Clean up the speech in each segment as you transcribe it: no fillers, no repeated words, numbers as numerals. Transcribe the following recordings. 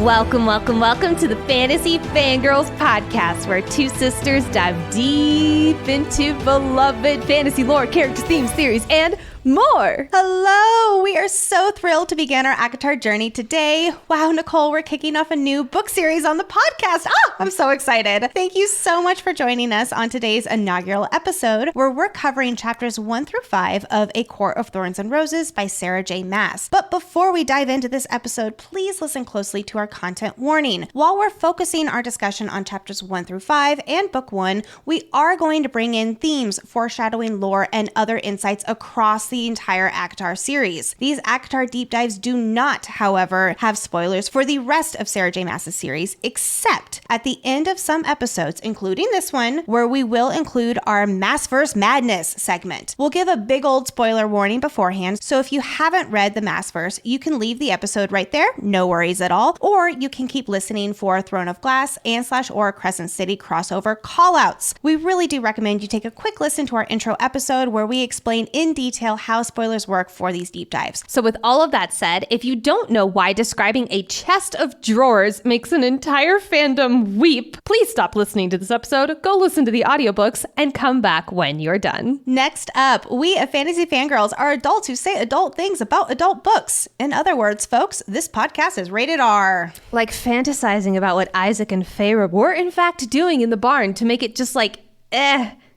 Welcome to the Fantasy Fangirls Podcast, where two sisters dive deep into beloved fantasy lore, characters, themes, theories, and more. Hello! We are so thrilled to begin our ACOTAR journey today. Wow, Nicole, we're kicking off a new book series on the podcast. I'm so excited. Thank you so much for joining us on today's inaugural episode, where we're covering chapters 1 through 5 of A Court of Thorns and Roses by Sarah J. Maas. But before we dive into this episode, please listen closely to our content warning. While we're focusing our discussion on chapters 1 through 5 and book 1, we are going to bring in themes, foreshadowing lore, and other insights across the entire ACOTAR series. These ACOTAR deep dives do not, however, have spoilers for the rest of Sarah J. Maas's series, except at the end of some episodes, including this one, where we will include our Maasverse Madness segment. We'll give a big old spoiler warning beforehand, so if you haven't read the Maasverse, you can leave the episode right there, no worries at all, or you can keep listening for Throne of Glass and /or Crescent City crossover callouts. We really do recommend you take a quick listen to our intro episode where we explain in detail how spoilers work for these deep dives. So with all of that said, if you don't know why describing a chest of drawers makes an entire fandom weep, please stop listening to this episode, go listen to the audiobooks, and come back when you're done. Next up, we at Fantasy Fangirls are adults who say adult things about adult books. In other words, folks, this podcast is rated R. Like fantasizing about what Isaac and Feyre were in fact doing in the barn to make it just like,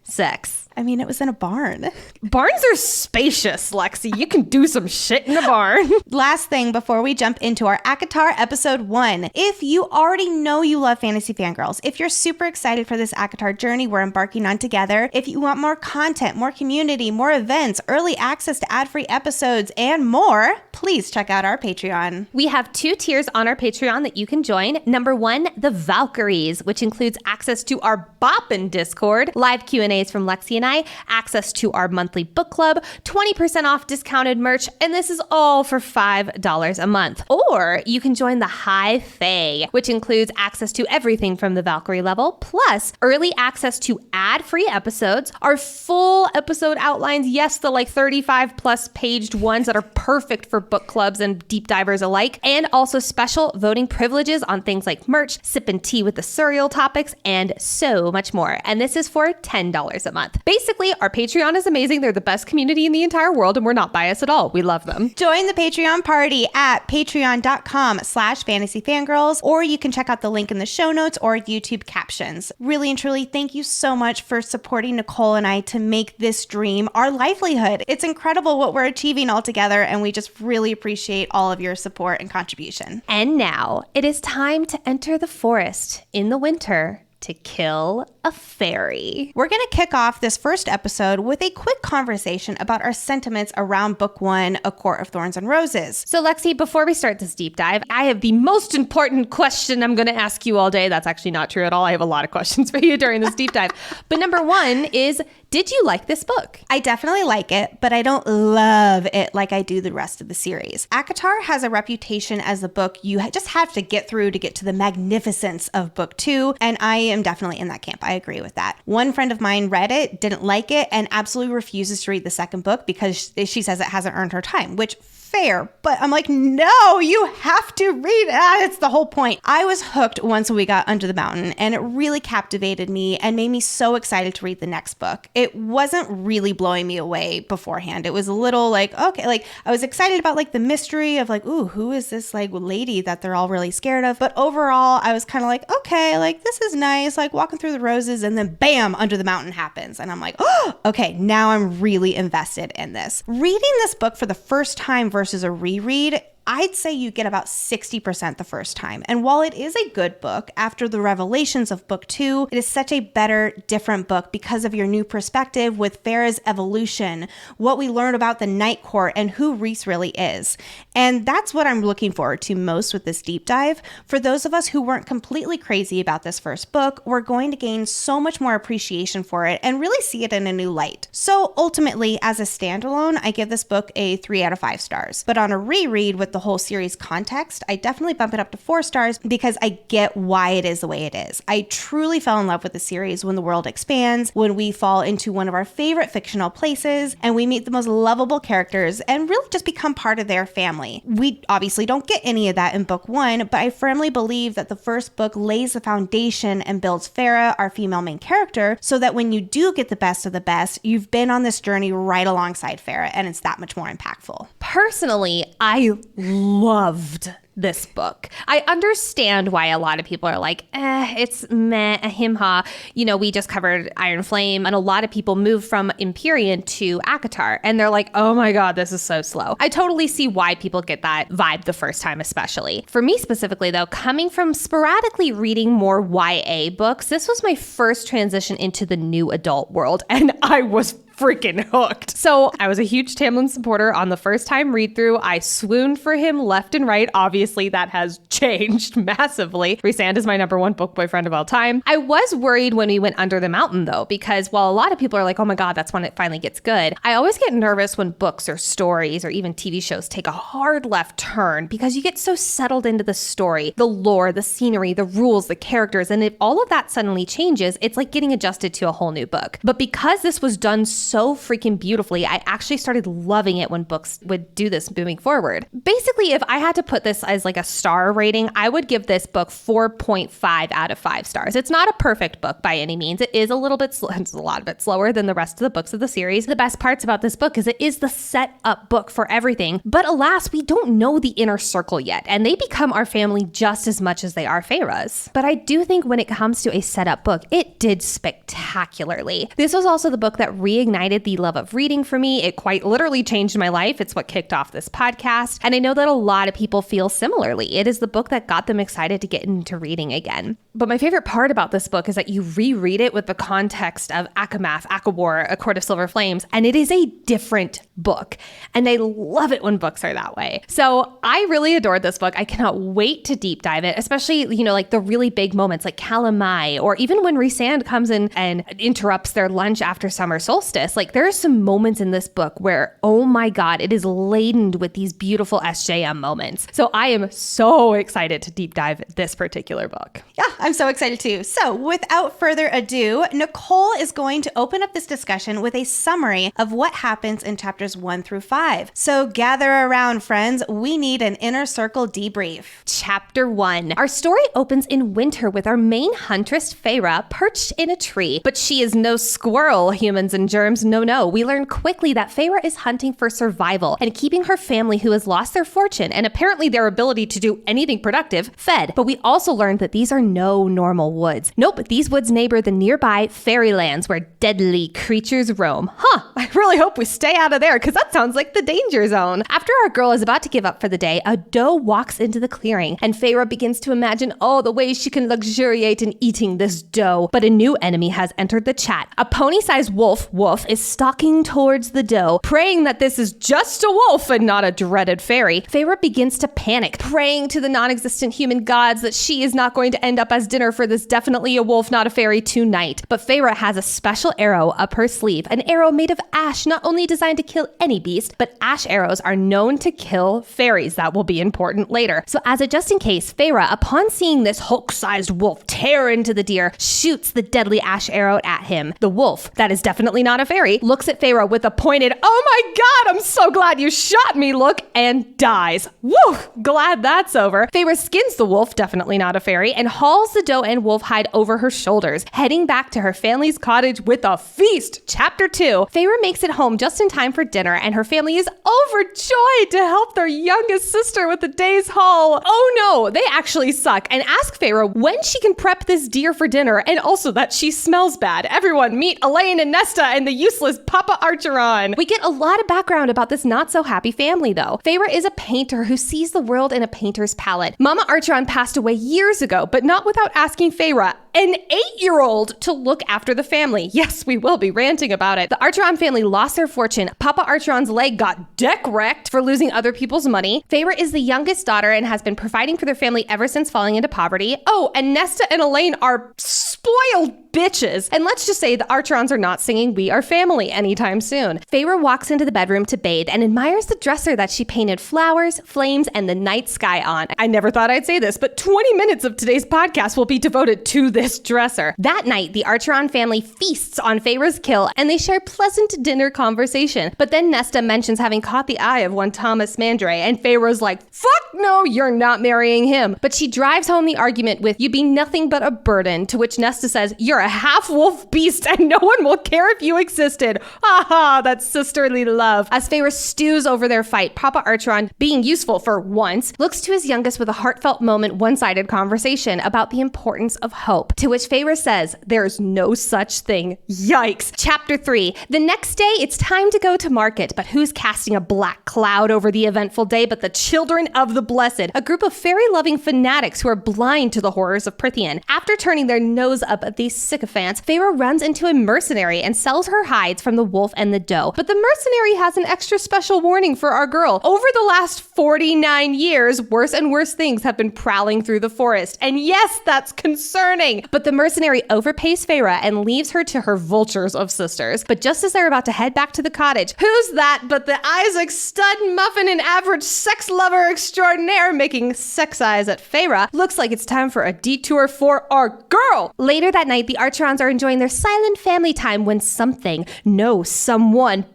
sex. I mean, it was in a barn. Barns are spacious, Lexi. You can do some shit in a barn. Last thing before we jump into our ACOTAR episode 1. If you already know you love Fantasy Fangirls, if you're super excited for this ACOTAR journey we're embarking on together, if you want more content, more community, more events, early access to ad-free episodes, and more, please check out our Patreon. We have 2 tiers on our Patreon that you can join. Number 1, the Valkyries, which includes access to our Boppin' Discord, live Q&As from Lexi and I, access to our monthly book club, 20% off discounted merch, and this is all for $5 a month. Or you can join the High Fae, which includes access to everything from the Valkyrie level, plus early access to ad-free episodes, our full episode outlines, yes, the like 35 plus paged ones that are perfect for book clubs and deep divers alike, and also special voting privileges on things like merch, sip and tea with the Suriel topics, and so much more. And this is for $10 a month. Basically, our Patreon is amazing. They're the best community in the entire world, and we're not biased at all. We love them. Join the Patreon party at patreon.com/fantasyfangirls, or you can check out the link in the show notes or YouTube captions. Really and truly, thank you so much for supporting Nicole and I to make this dream our livelihood. It's incredible what we're achieving all together, and we just really appreciate all of your support and contribution. And now, it is time to enter the forest in the winter to kill a fairy. We're going to kick off this first episode with a quick conversation about our sentiments around book 1, A Court of Thorns and Roses. So Lexi, before we start this deep dive, I have the most important question I'm going to ask you all day. That's actually not true at all. I have a lot of questions for you during this deep dive. But number 1 is, did you like this book? I definitely like it, but I don't love it like I do the rest of the series. ACOTAR has a reputation as a book you just have to get through to get to the magnificence of book 2, and I am definitely in that camp. I agree with that. One friend of mine read it, didn't like it, and absolutely refuses to read the second book because she says it hasn't earned her time, which fair, but I'm like, no, you have to read it. It's the whole point. I was hooked once we got Under the Mountain, and it really captivated me and made me so excited to read the next book. It wasn't really blowing me away beforehand. It was a little like, okay, like I was excited about like the mystery of like, ooh, who is this like lady that they're all really scared of? But overall, I was kind of like, okay, like this is nice, like walking through the roses, and then bam, Under the Mountain happens. And I'm like, oh, okay, now I'm really invested in this. Reading this book for the first time versus a reread, I'd say you get about 60% the first time. And while it is a good book, after the revelations of book 2, it is such a better, different book because of your new perspective with Farah's evolution, what we learned about the Night Court, and who Rhys really is. And that's what I'm looking forward to most with this deep dive. For those of us who weren't completely crazy about this first book, we're going to gain so much more appreciation for it and really see it in a new light. So ultimately, as a standalone, I give this book a 3 out of 5 stars. But on a reread with the whole series context, I definitely bump it up to 4 stars because I get why it is the way it is. I truly fell in love with the series when the world expands, when we fall into one of our favorite fictional places, and we meet the most lovable characters and really just become part of their family. We obviously don't get any of that in book 1, but I firmly believe that the first book lays the foundation and builds Farah, our female main character, so that when you do get the best of the best, you've been on this journey right alongside Farah, and it's that much more impactful. Personally, I loved this book. I understand why a lot of people are like, it's meh, him-ha. You know, we just covered Iron Flame, and a lot of people move from Empyrean to ACOTAR, and they're like, oh my God, this is so slow. I totally see why people get that vibe the first time, especially. For me specifically, though, coming from sporadically reading more YA books, this was my first transition into the new adult world, and I was freaking hooked. So I was a huge Tamlin supporter on the first time read through. I swooned for him left and right. Obviously, that has changed massively. Rhysand is my #1 book boyfriend of all time. I was worried when we went Under the Mountain, though, because while a lot of people are like, oh my God, that's when it finally gets good, I always get nervous when books or stories or even TV shows take a hard left turn because you get so settled into the story, the lore, the scenery, the rules, the characters, and if all of that suddenly changes, it's like getting adjusted to a whole new book. But because this was done so freaking beautifully, I actually started loving it when books would do this moving forward. Basically, if I had to put this as like a star rating, I would give this book 4.5 out of 5 stars. It's not a perfect book by any means. It is a little bit it's a lot of it slower than the rest of the books of the series. The best parts about this book is it is the set up book for everything. But alas, we don't know the Inner Circle yet, and they become our family just as much as they are Feyre's. But I do think when it comes to a setup book, it did spectacularly. This was also the book that reignited the love of reading for me. It quite literally changed my life. It's what kicked off this podcast. And I know that a lot of people feel similarly. It is the book that got them excited to get into reading again. But my favorite part about this book is that you reread it with the context of Akamath, Akawar, A Court of Silver Flames, and it is a different book. And I love it when books are that way. So I really adored this book. I cannot wait to deep dive it, especially, you know, like the really big moments like Calamai, or even when Rhysand comes in and interrupts their lunch after summer solstice. Like there are some moments in this book where, oh my God, it is laden with these beautiful SJM moments. So I am so excited to deep dive this particular book. Yeah, I'm so excited too. So without further ado, Nicole is going to open up this discussion with a summary of what happens in chapters 1 through 5. So gather around, friends. We need an Inner Circle debrief. Chapter 1. Our story opens in winter with our main huntress, Feyre, perched in a tree. But she is no squirrel, humans and germs. No. We learn quickly that Feyre is hunting for survival and keeping her family who has lost their fortune and apparently their ability to do anything productive fed. But we also learned that these are no normal woods. Nope, these woods neighbor the nearby fairylands where deadly creatures roam. I really hope we stay out of there because that sounds like the danger zone. After our girl is about to give up for the day, a doe walks into the clearing and Feyre begins to imagine all the ways she can luxuriate in eating this doe. But a new enemy has entered the chat. A pony-sized wolf is stalking towards the doe, praying that this is just a wolf and not a dreaded fairy. Feyre begins to panic, praying to the non-existent human gods that she is not going to end up as dinner for this definitely a wolf, not a fairy tonight. But Feyre has a special arrow up her sleeve, an arrow made of ash, not only designed to kill any beast, but ash arrows are known to kill fairies. That will be important later. So as a just in case, Feyre, upon seeing this Hulk-sized wolf tear into the deer, shoots the deadly ash arrow at him. The wolf, that is definitely not a fairy, looks at Feyre with a pointed, oh my God, I'm so glad you shot me look, and dies. Woo! Glad that's over. Feyre skins the wolf, definitely not a fairy, and hauls the doe and wolf hide over her shoulders, heading back to her family's cottage with a feast. Chapter 2. Feyre makes it home just in time for dinner, and her family is overjoyed to help their youngest sister with the day's haul. Oh no, they actually suck, and ask Feyre when she can prep this deer for dinner, and also that she smells bad. Everyone meet Elaine and Nesta and the useless Papa Archeron. We get a lot of background about this not so happy family though. Feyre is a painter who sees the world in a painter's palette. Mama Archeron passed away years ago, but not without asking Feyre, an 8-year-old, to look after the family. Yes, we will be ranting about it. The Archeron family lost their fortune. Papa Archeron's leg got deck wrecked for losing other people's money. Feyre is the youngest daughter and has been providing for their family ever since falling into poverty. Oh, and Nesta and Elaine are spoiled bitches. And let's just say the Archerons are not singing We Are Family anytime soon. Feyre walks into the bedroom to bathe and admires the dresser that she painted flowers, flames, and the night sky on. I never thought I'd say this, but 20 minutes of today's podcast will be devoted to this dresser. That night, the Archeron family feasts on Feyre's kill and they share pleasant dinner conversation. But then Nesta mentions having caught the eye of one Thomas Mandray, and Feyre's like, fuck no, you're not marrying him. But she drives home the argument with, you be nothing but a burden, to which Nesta says, you're a half-wolf beast and no one will care if you existed. Haha, that's sisterly love. As Feyre stews over their fight, Papa Archeron, being useful for once, looks to his youngest with a heartfelt moment, one-sided conversation about the importance of hope, to which Feyre says, there's no such thing. Yikes. Chapter 3. The next day, it's time to go to market, but who's casting a black cloud over the eventful day but the children of the blessed, a group of fairy-loving fanatics who are blind to the horrors of Prythian. After turning their nose up at these sycophants, Feyre runs into a mercenary and sells her hides from the wolf and the doe. But the mercenary has an extra special warning for our girl. Over the last 49 years, worse and worse things have been prowling through the forest. And yes, that's concerning. But the mercenary overpays Feyre and leaves her to her vultures of sisters. But just as they're about to head back to the cottage, who's that but the Isaac stud muffin and average sex lover extraordinaire making sex eyes at Feyre? Looks like it's time for a detour for our girl. Later that night, the Archerons are enjoying their silent family time when someone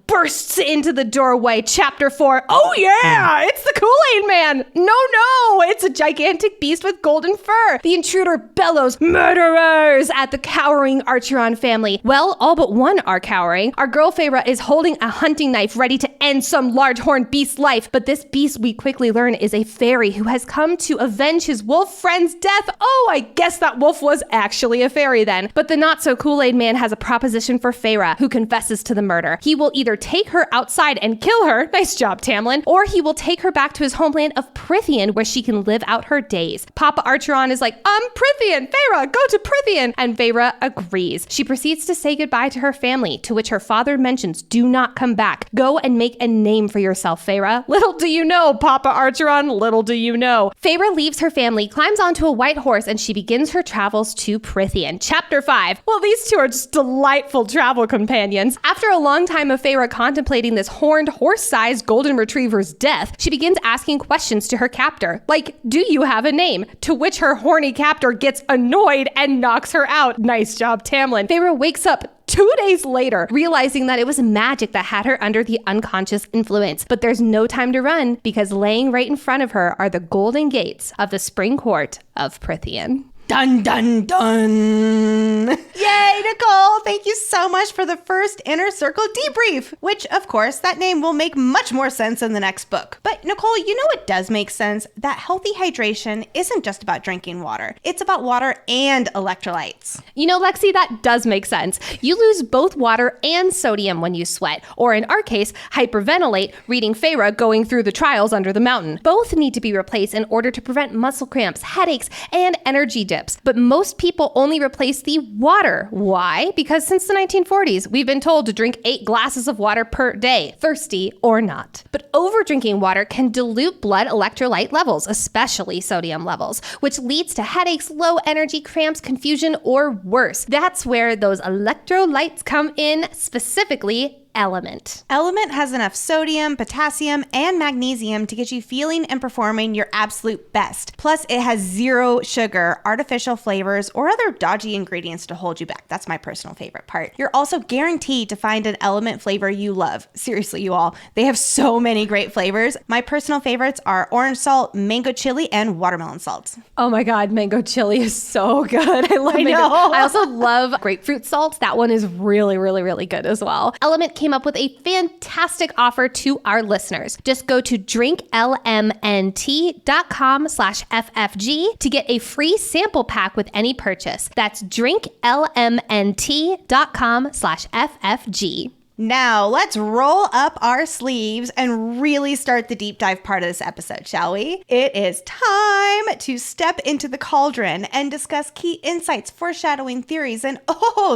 bursts into the doorway. Chapter 4. Oh yeah, it's the Kool-Aid Man. No, it's a gigantic beast with golden fur. The intruder bellows, murderers, at the cowering Archeron family. Well, all but one are cowering. Our girl Feyre is holding a hunting knife ready to end some large horned beast's life. But this beast, we quickly learn, is a fairy who has come to avenge his wolf friend's death. Oh, I guess that wolf was actually a fairy then. But the not so Kool-Aid Man has a proposition for Feyre, who confesses to the murder. He will either take her outside and kill her, nice job Tamlin, or he will take her back to his homeland of Prythian where she can live out her days. Papa Archeron is like, Prythian, Feyre, go to Prythian, and Feyre agrees. She proceeds to say goodbye to her family, to which her father mentions, do not come back. Go and make a name for yourself, Feyre. Little do you know, Papa Archeron, little do you know. Feyre leaves her family, climbs onto a white horse, and she begins her travels to Prythian. Chapter 5. Well, these two are just delightful travel companions. After a long time of Feyre contemplating this horned, horse-sized golden retriever's death, she begins asking questions to her captor, like, do you have a name? To which her horny captor gets annoyed and knocks her out. Nice job, Tamlin. Feyre wakes up 2 days later, realizing that it was magic that had her under the unconscious influence. But there's no time to run, because laying right in front of her are the golden gates of the spring court of Prythian. Dun, dun, dun. Yay, Nicole. Thank you so much for the first Inner Circle Debrief, which, of course, that name will make much more sense in the next book. But Nicole, you know what does make sense? That healthy hydration isn't just about drinking water. It's about water and electrolytes. You know, Lexi, that does make sense. You lose both water and sodium when you sweat, or in our case, hyperventilate, reading Feyre going through the trials under the mountain. Both need to be replaced in order to prevent muscle cramps, headaches, and energy dips. But most people only replace the water. Why? Because since the 1940s, we've been told to drink 8 glasses of water per day, thirsty or not. But over-drinking water can dilute blood electrolyte levels, especially sodium levels, which leads to headaches, low energy, cramps, confusion, or worse. That's where those electrolytes come in, specifically Element. Element has enough sodium, potassium, and magnesium to get you feeling and performing your absolute best. Plus, it has 0 sugar, artificial flavors, or other dodgy ingredients to hold you back. That's my personal favorite part. You're also guaranteed to find an Element flavor you love. Seriously, you all. They have so many great flavors. My personal favorites are orange salt, mango chili, and watermelon salt. Oh my God, mango chili is so good. I love mango. I also love grapefruit salt. That one is really, really, really good as well. Element came up with a fantastic offer to our listeners. Just go to drinklmnt.com/FFG to get a free sample pack with any purchase. That's drinklmnt.com/FFG. Now, let's roll up our sleeves and really start the deep dive part of this episode, shall we? It is time to step into the cauldron and discuss key insights, foreshadowing theories, and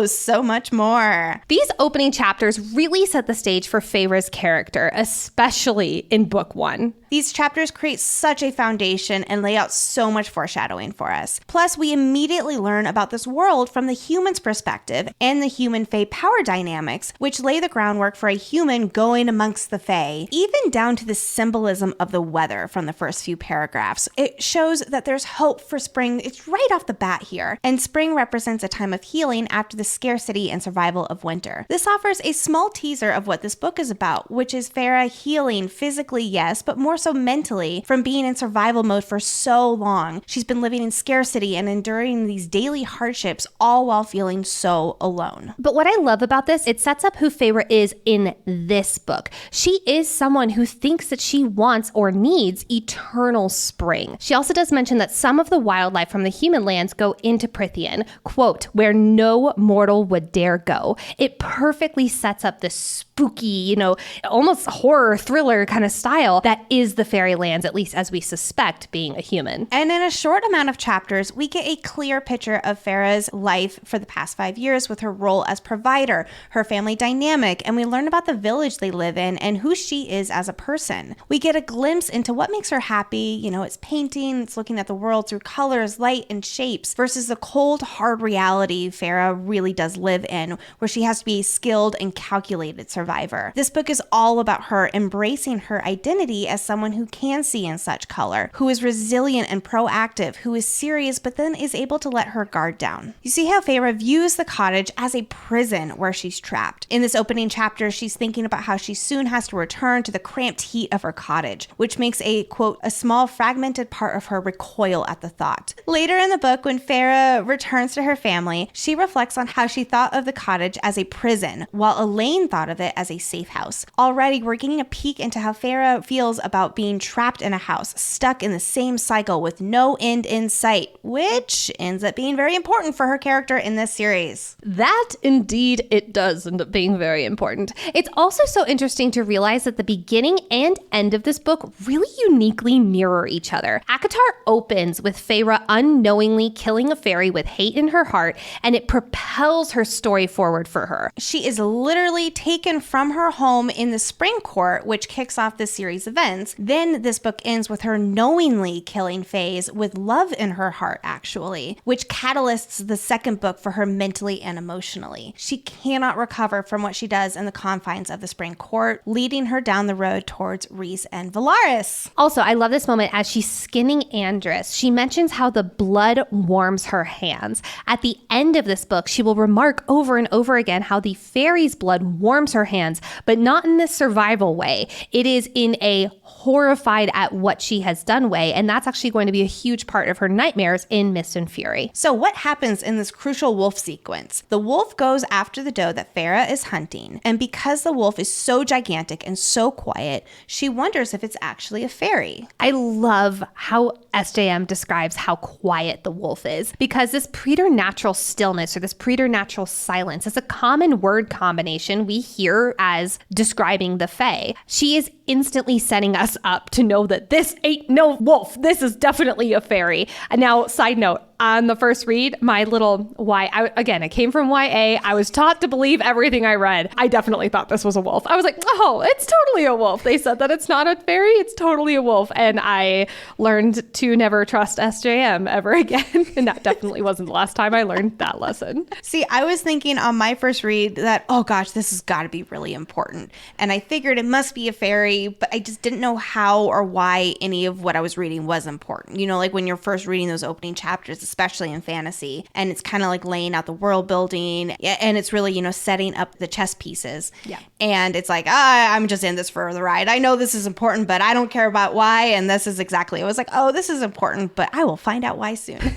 so much more. These opening chapters really set the stage for Feyre's character, especially in book 1. These chapters create such a foundation and lay out so much foreshadowing for us. Plus, we immediately learn about this world from the human's perspective and the human-Fae power dynamics, which lay the groundwork for a human going amongst the Fae, even down to the symbolism of the weather from the first few paragraphs. It shows that there's hope for spring. It's right off the bat here. And spring represents a time of healing after the scarcity and survival of winter. This offers a small teaser of what this book is about, which is Feyre healing physically, yes, but more so mentally from being in survival mode for so long. She's been living in scarcity and enduring these daily hardships, all while feeling so alone. But what I love about this, it sets up who Feyre is in this book. She is someone who thinks that she wants or needs eternal spring. She also does mention that some of the wildlife from the human lands go into Prythian, quote, where no mortal would dare go. It perfectly sets up this spooky, almost horror thriller kind of style that is the fairylands, at least as we suspect, being a human. And in a short amount of chapters, we get a clear picture of Feyre's life for the past 5 years with her role as provider, her family dynamic, and we learn about the village they live in and who she is as a person. We get a glimpse into what makes her happy. It's painting, it's looking at the world through colors, light, and shapes versus the cold, hard reality Feyre really does live in, where she has to be a skilled and calculated survivor. This book is all about her embracing her identity as someone who can see in such color, who is resilient and proactive, who is serious but then is able to let her guard down. You see how Feyre views the cottage as a prison where she's trapped. In this opening chapter, she's thinking about how she soon has to return to the cramped heat of her cottage, which makes a, quote, a small fragmented part of her recoil at the thought. Later in the book, when Feyre returns to her family, she reflects on how she thought of the cottage as a prison, while Elaine thought of it as a safe house. Already, we're getting a peek into how Feyre feels about being trapped in a house, stuck in the same cycle with no end in sight, which ends up being very important for her character in this series. That indeed it does end up being very important. It's also so interesting to realize that the beginning and end of this book really uniquely mirror each other. ACOTAR opens with Feyre unknowingly killing a fairy with hate in her heart, and it propels her story forward for her. She is literally taken from her home in the Spring Court, which kicks off the series events. Then this book ends with her knowingly killing Faes with love in her heart, actually, which catalysts the second book for her mentally and emotionally. She cannot recover from what she does in the confines of the Spring Court, leading her down the road towards Rhys and Valaris. Also, I love this moment as she's skinning Andrys. She mentions how the blood warms her hands. At the end of this book, she will remark over and over again how the fairy's blood warms her hands, but not in this survival way. It is in a horrified at what she has done way, and that's actually going to be a huge part of her nightmares in Mist and Fury. So what happens in this crucial wolf sequence? The wolf goes after the doe that Feyre is hunting, and because the wolf is so gigantic and so quiet, she wonders if it's actually a fairy. I love how SJM describes how quiet the wolf is, because this preternatural stillness or this preternatural silence is a common word combination we hear as describing the Fae. She is instantly setting us up to know that this ain't no wolf. This is definitely a fairy. And now, side note, on the first read, my little I came from YA. I was taught to believe everything I read. I definitely thought this was a wolf. I was like, oh, it's totally a wolf. They said that it's not a fairy. It's totally a wolf. And I learned to never trust SJM ever again. And that definitely wasn't the last time I learned that lesson. See, I was thinking on my first read that, oh gosh, this has got to be really important. And I figured it must be a fairy, but I just didn't know how or why any of what I was reading was important. Like when you're first reading those opening chapters, especially in fantasy, and it's kind of like laying out the world building, and it's really, setting up the chess pieces. Yeah. And it's like, I'm just in this for the ride. I know this is important, but I don't care about why. And this is exactly, I was like, oh, this is important, but I will find out why soon.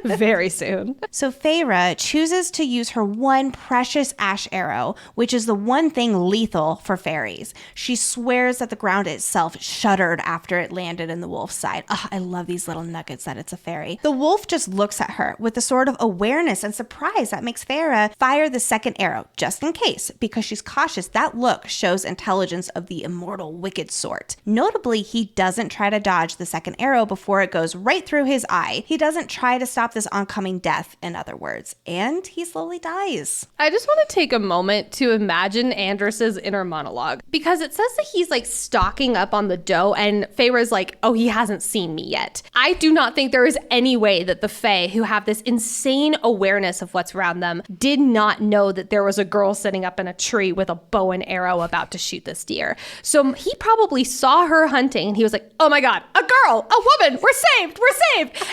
Very soon. So Feyre chooses to use her one precious ash arrow, which is the one thing lethal for fairies. She swears that the ground itself shuddered after it landed in the wolf's side. I love these little nuggets that it's a fairy. The wolf just looks at her with the sort of awareness and surprise that makes Feyre fire the second arrow, just in case, because she's cautious. That look shows intelligence of the immortal, wicked sort. Notably, he doesn't try to dodge the second arrow before it goes right through his eye. He doesn't try to stop this oncoming death, in other words, and he slowly dies. I just want to take a moment to imagine Andros's inner monologue, because it says that he's like stalking up on the doe, and Feyre's like, oh, he hasn't seen me yet. I do not think there is any way that the Fae, who have this insane awareness of what's around them, did not know that there was a girl sitting up in a tree with a bow and arrow about to shoot this deer. So he probably saw her hunting and he was like, oh my God, a girl, a woman, we're saved.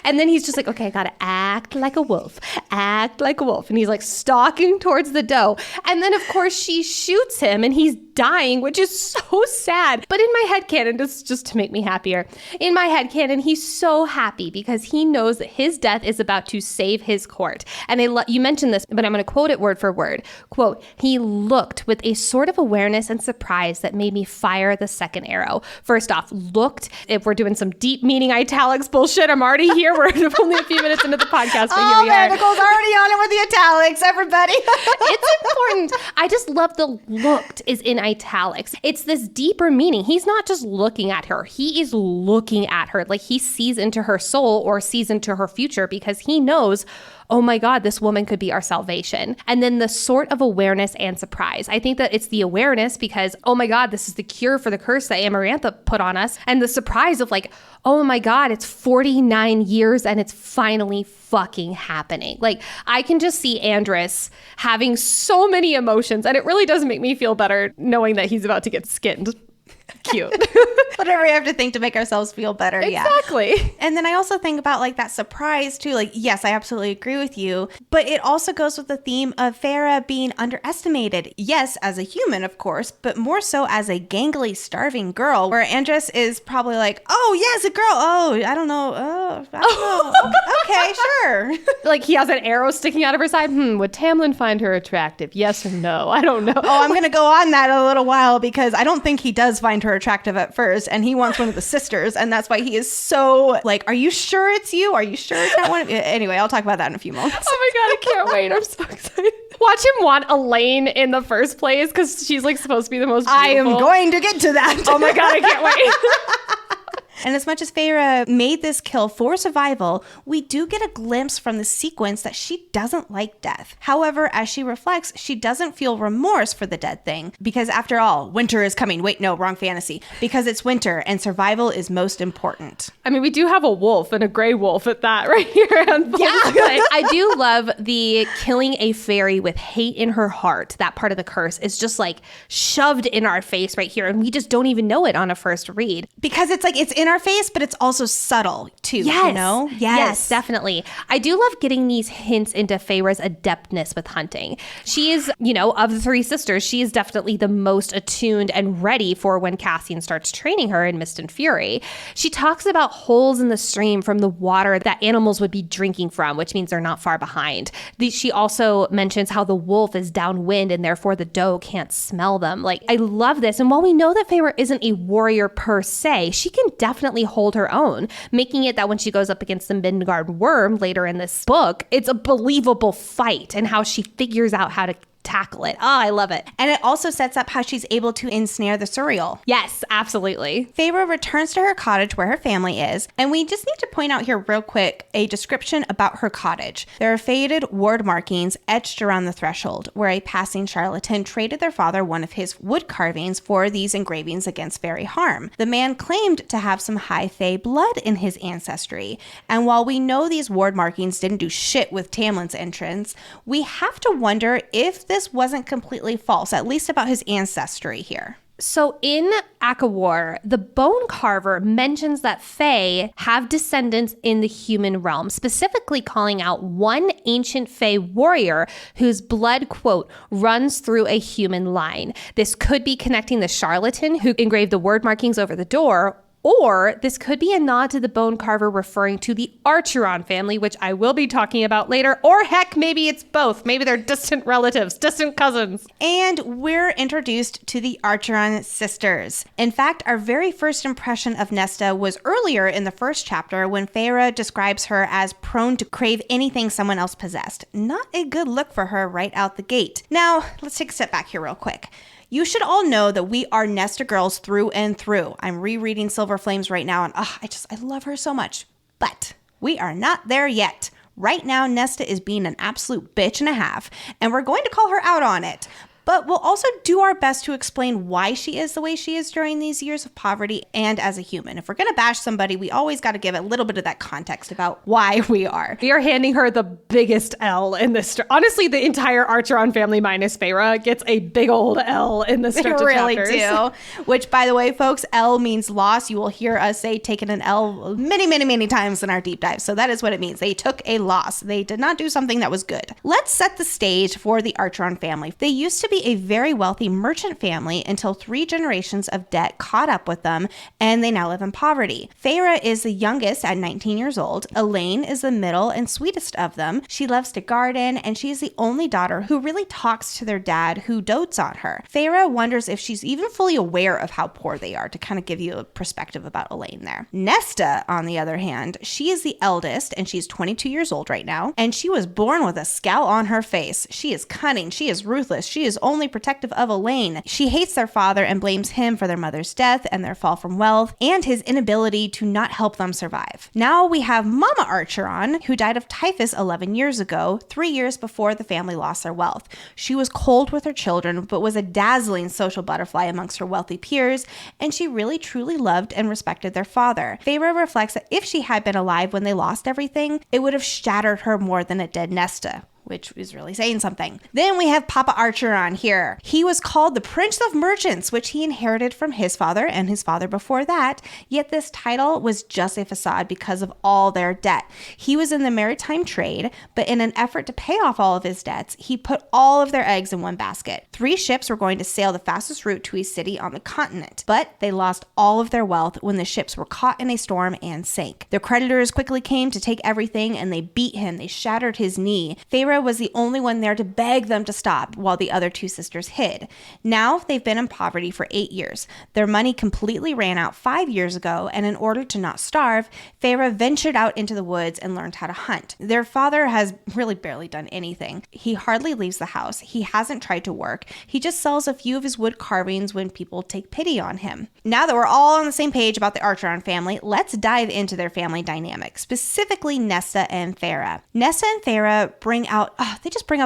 And then he's just like, okay, I gotta act like a wolf. And he's like stalking towards the doe. And then of course she shoots him and he's dying, which is so sad. But in my headcanon, just to make me happier, in my headcanon, he's so happy because he knows that his death is about to save his court. And you mentioned this, but I'm going to quote it word for word. Quote, he looked with a sort of awareness and surprise that made me fire the second arrow. First off, looked, if we're doing some deep meaning italics bullshit, I'm already here. We're only a few minutes into the podcast, but here we are. Nicole's already on it with the italics, everybody. It's important. I just love the looked is in italics. It's this deeper meaning. He's not just looking at her. He is looking at her. Like he sees into her soul or sees into her future because he knows, oh my God, this woman could be our salvation. And then the sort of awareness and surprise. I think that it's the awareness because, oh my God, this is the cure for the curse that Amarantha put on us. And the surprise of like, oh my God, it's 49 years and it's finally fucking happening. Like I can just see Andros having so many emotions and it really does make me feel better knowing that he's about to get skinned. Cute. Whatever we have to think to make ourselves feel better. Exactly. Yeah. And then I also think about like that surprise too. Like, yes, I absolutely agree with you. But it also goes with the theme of Feyre being underestimated. Yes, as a human, of course, but more so as a gangly, starving girl, where Andros is probably like, oh, yes, a girl. Oh, I don't know. Oh, I don't know. Okay, sure. Like he has an arrow sticking out of her side. Would Tamlin find her attractive? Yes or no? I don't know. Oh, I'm going to go on that a little while because I don't think he does find her attractive at first, and he wants one of the sisters, and that's why he is so like, are you sure it's you? Are you sure it's not one of you? Anyway, I'll talk about that in a few moments. Oh my God, I can't wait. I'm so excited. Watch him want Elaine in the first place because she's like supposed to be the most beautiful. I am going to get to that. Oh my God, I can't wait. And as much as Feyre made this kill for survival, we do get a glimpse from the sequence that she doesn't like death. However, as she reflects, she doesn't feel remorse for the dead thing because after all, winter is coming. Wait, no, wrong fantasy. Because it's winter and survival is most important. I mean, we do have a wolf and a gray wolf at that right here. Yeah. I do love the killing a fairy with hate in her heart. That part of the curse is just like shoved in our face right here. And we just don't even know it on a first read. Because it's like, it's in our face, but it's also subtle too, yes. You know? Yes, definitely. I do love getting these hints into Feyre's adeptness with hunting. She is, you know, of the three sisters, she is definitely the most attuned and ready for when Cassian starts training her in Mist and Fury. She talks about holes in the stream from the water that animals would be drinking from, which means they're not far behind. She also mentions how the wolf is downwind and therefore the doe can't smell them. Like, I love this. And while we know that Feyre isn't a warrior per se, she can definitely hold her own, making it that when she goes up against the Midgard worm later in this book, it's a believable fight and how she figures out how to tackle it. Oh, I love it. And it also sets up how she's able to ensnare the Suriel. Yes, absolutely. Feyre returns to her cottage where her family is, and we just need to point out here real quick a description about her cottage. There are faded ward markings etched around the threshold, where a passing charlatan traded their father one of his wood carvings for these engravings against fairy harm. The man claimed to have some high fae blood in his ancestry, and while we know these ward markings didn't do shit with Tamlin's entrance, we have to wonder if this wasn't completely false, at least about his ancestry here. So in ACOTAR, the bone carver mentions that Fae have descendants in the human realm, specifically calling out one ancient Fae warrior whose blood, quote, runs through a human line. This could be connecting the charlatan who engraved the word markings over the door, Or this could be a nod to the bone carver referring to the Archeron family, which I will be talking about later. Or heck, maybe it's both. Maybe they're distant relatives, distant cousins. And we're introduced to the Archeron sisters. In fact, our very first impression of Nesta was earlier in the first chapter when Feyre describes her as prone to crave anything someone else possessed. Not a good look for her right out the gate. Now, let's take a step back here real quick. You should all know that we are Nesta girls through and through. I'm rereading Silver Flames right now, and I love her so much. But we are not there yet. Right now, Nesta is being an absolute bitch and a half, and we're going to call her out on it. But we'll also do our best to explain why she is the way she is during these years of poverty and as a human. If we're going to bash somebody, we always got to give a little bit of that context about why we are. We are handing her the biggest L in this. Honestly, the entire Archeron family minus Feyre gets a big old L in this stretch of really chapters. Do. Which, by the way, folks, L means loss. You will hear us say taken an L many, many, many times in our deep dive. So that is what it means. They took a loss. They did not do something that was good. Let's set the stage for the Archeron family. They used to be a very wealthy merchant family until 3 generations of debt caught up with them, and they now live in poverty. Feyre is the youngest at 19 years old. Elaine is the middle and sweetest of them. She loves to garden, and she is the only daughter who really talks to their dad, who dotes on her. Feyre wonders if she's even fully aware of how poor they are, to kind of give you a perspective about Elaine there. Nesta, on the other hand, she is the eldest, and she's 22 years old right now, and she was born with a scowl on her face. She is cunning. She is ruthless. She is only protective of Elaine. She hates their father and blames him for their mother's death and their fall from wealth and his inability to not help them survive. Now we have Mama Archeron, who died of typhus 11 years ago, 3 years before the family lost their wealth. She was cold with her children, but was a dazzling social butterfly amongst her wealthy peers, and she really truly loved and respected their father. Feyre reflects that if she had been alive when they lost everything, it would have shattered her more than it did Nesta, which is really saying something. Then we have Papa Archeron here. He was called the Prince of Merchants, which he inherited from his father and his father before that, yet this title was just a facade because of all their debt. He was in the maritime trade, but in an effort to pay off all of his debts, he put all of their eggs in one basket. 3 ships were going to sail the fastest route to a city on the continent, but they lost all of their wealth when the ships were caught in a storm and sank. Their creditors quickly came to take everything, and they beat him. They shattered his knee. Feyre was the only one there to beg them to stop while the other 2 sisters hid. Now they've been in poverty for 8 years. Their money completely ran out 5 years ago, and in order to not starve, Feyre ventured out into the woods and learned how to hunt. Their father has really barely done anything. He hardly leaves the house. He hasn't tried to work. He just sells a few of his wood carvings when people take pity on him. Now that we're all on the same page about the Archeron family, let's dive into their family dynamic, specifically Nesta and Feyre. Nesta and Feyre bring out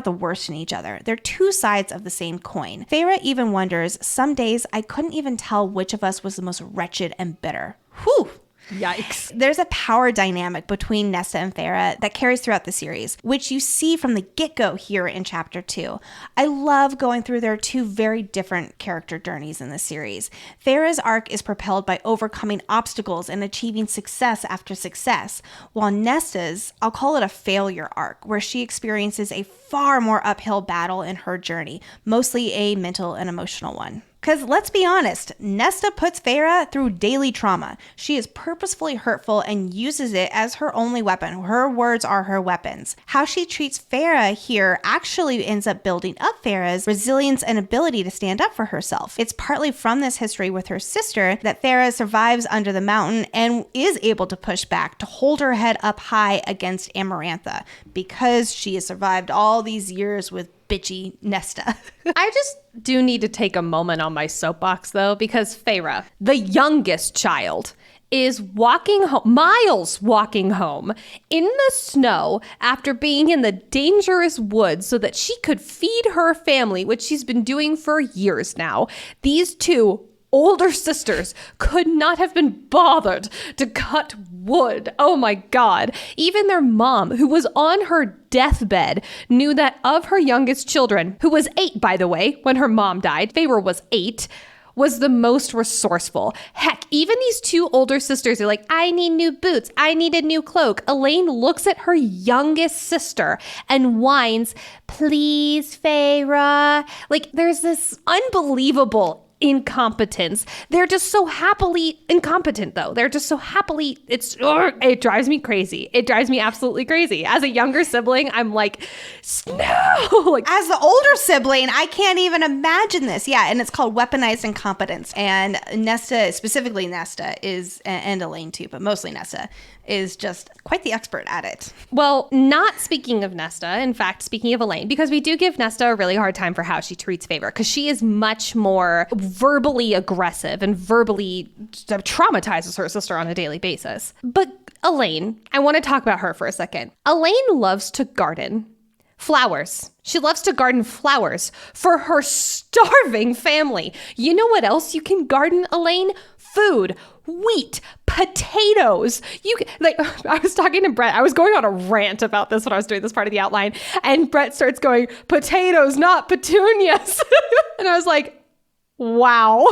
the worst in each other. They're 2 sides of the same coin. Feyre even wonders, some days I couldn't even tell which of us was the most wretched and bitter. Whew. Yikes. There's a power dynamic between Nesta and Feyre that carries throughout the series, which you see from the get-go here in chapter 2. I love going through their 2 very different character journeys in the series. Feyre's arc is propelled by overcoming obstacles and achieving success after success, while Nesta's, I'll call it a failure arc, where she experiences a far more uphill battle in her journey, mostly a mental and emotional one. Because let's be honest, Nesta puts Feyre through daily trauma. She is purposefully hurtful and uses it as her only weapon. Her words are her weapons. How she treats Feyre here actually ends up building up Feyre's resilience and ability to stand up for herself. It's partly from this history with her sister that Feyre survives under the mountain and is able to push back, to hold her head up high against Amarantha, because she has survived all these years with bitchy Nesta. I just do need to take a moment on my soapbox, though, because Feyre, the youngest child, is miles walking home in the snow after being in the dangerous woods so that she could feed her family, which she's been doing for years now. These 2 older sisters could not have been bothered to cut wood. Oh my God. Even their mom, who was on her deathbed, knew that of her youngest children, who was 8, by the way, when her mom died, Feyre was 8, was the most resourceful. Heck, even these 2 older sisters are like, I need new boots. I need a new cloak. Elaine looks at her youngest sister and whines, please, Feyre. Like, there's this unbelievable incompetence. They're just so happily incompetent, though. They're just so happily, it drives me crazy. It drives me absolutely crazy. As a younger sibling, I'm like, no. Like, as the older sibling, I can't even imagine this. Yeah, and it's called weaponized incompetence. And Nesta, specifically Nesta, and Elaine too, but mostly Nesta, is just quite the expert at it. Well, not speaking of Nesta, in fact, speaking of Elaine, because we do give Nesta a really hard time for how she treats Favor, because she is much more verbally aggressive and verbally traumatizes her sister on a daily basis. But Elaine, I want to talk about her for a second. Elaine loves to garden flowers. She loves to garden flowers for her starving family. You know what else you can garden, Elaine? Food, wheat, potatoes. I was talking to Brett. I was going on a rant about this when I was doing this part of the outline, and Brett starts going, potatoes, not petunias. And I was like, wow.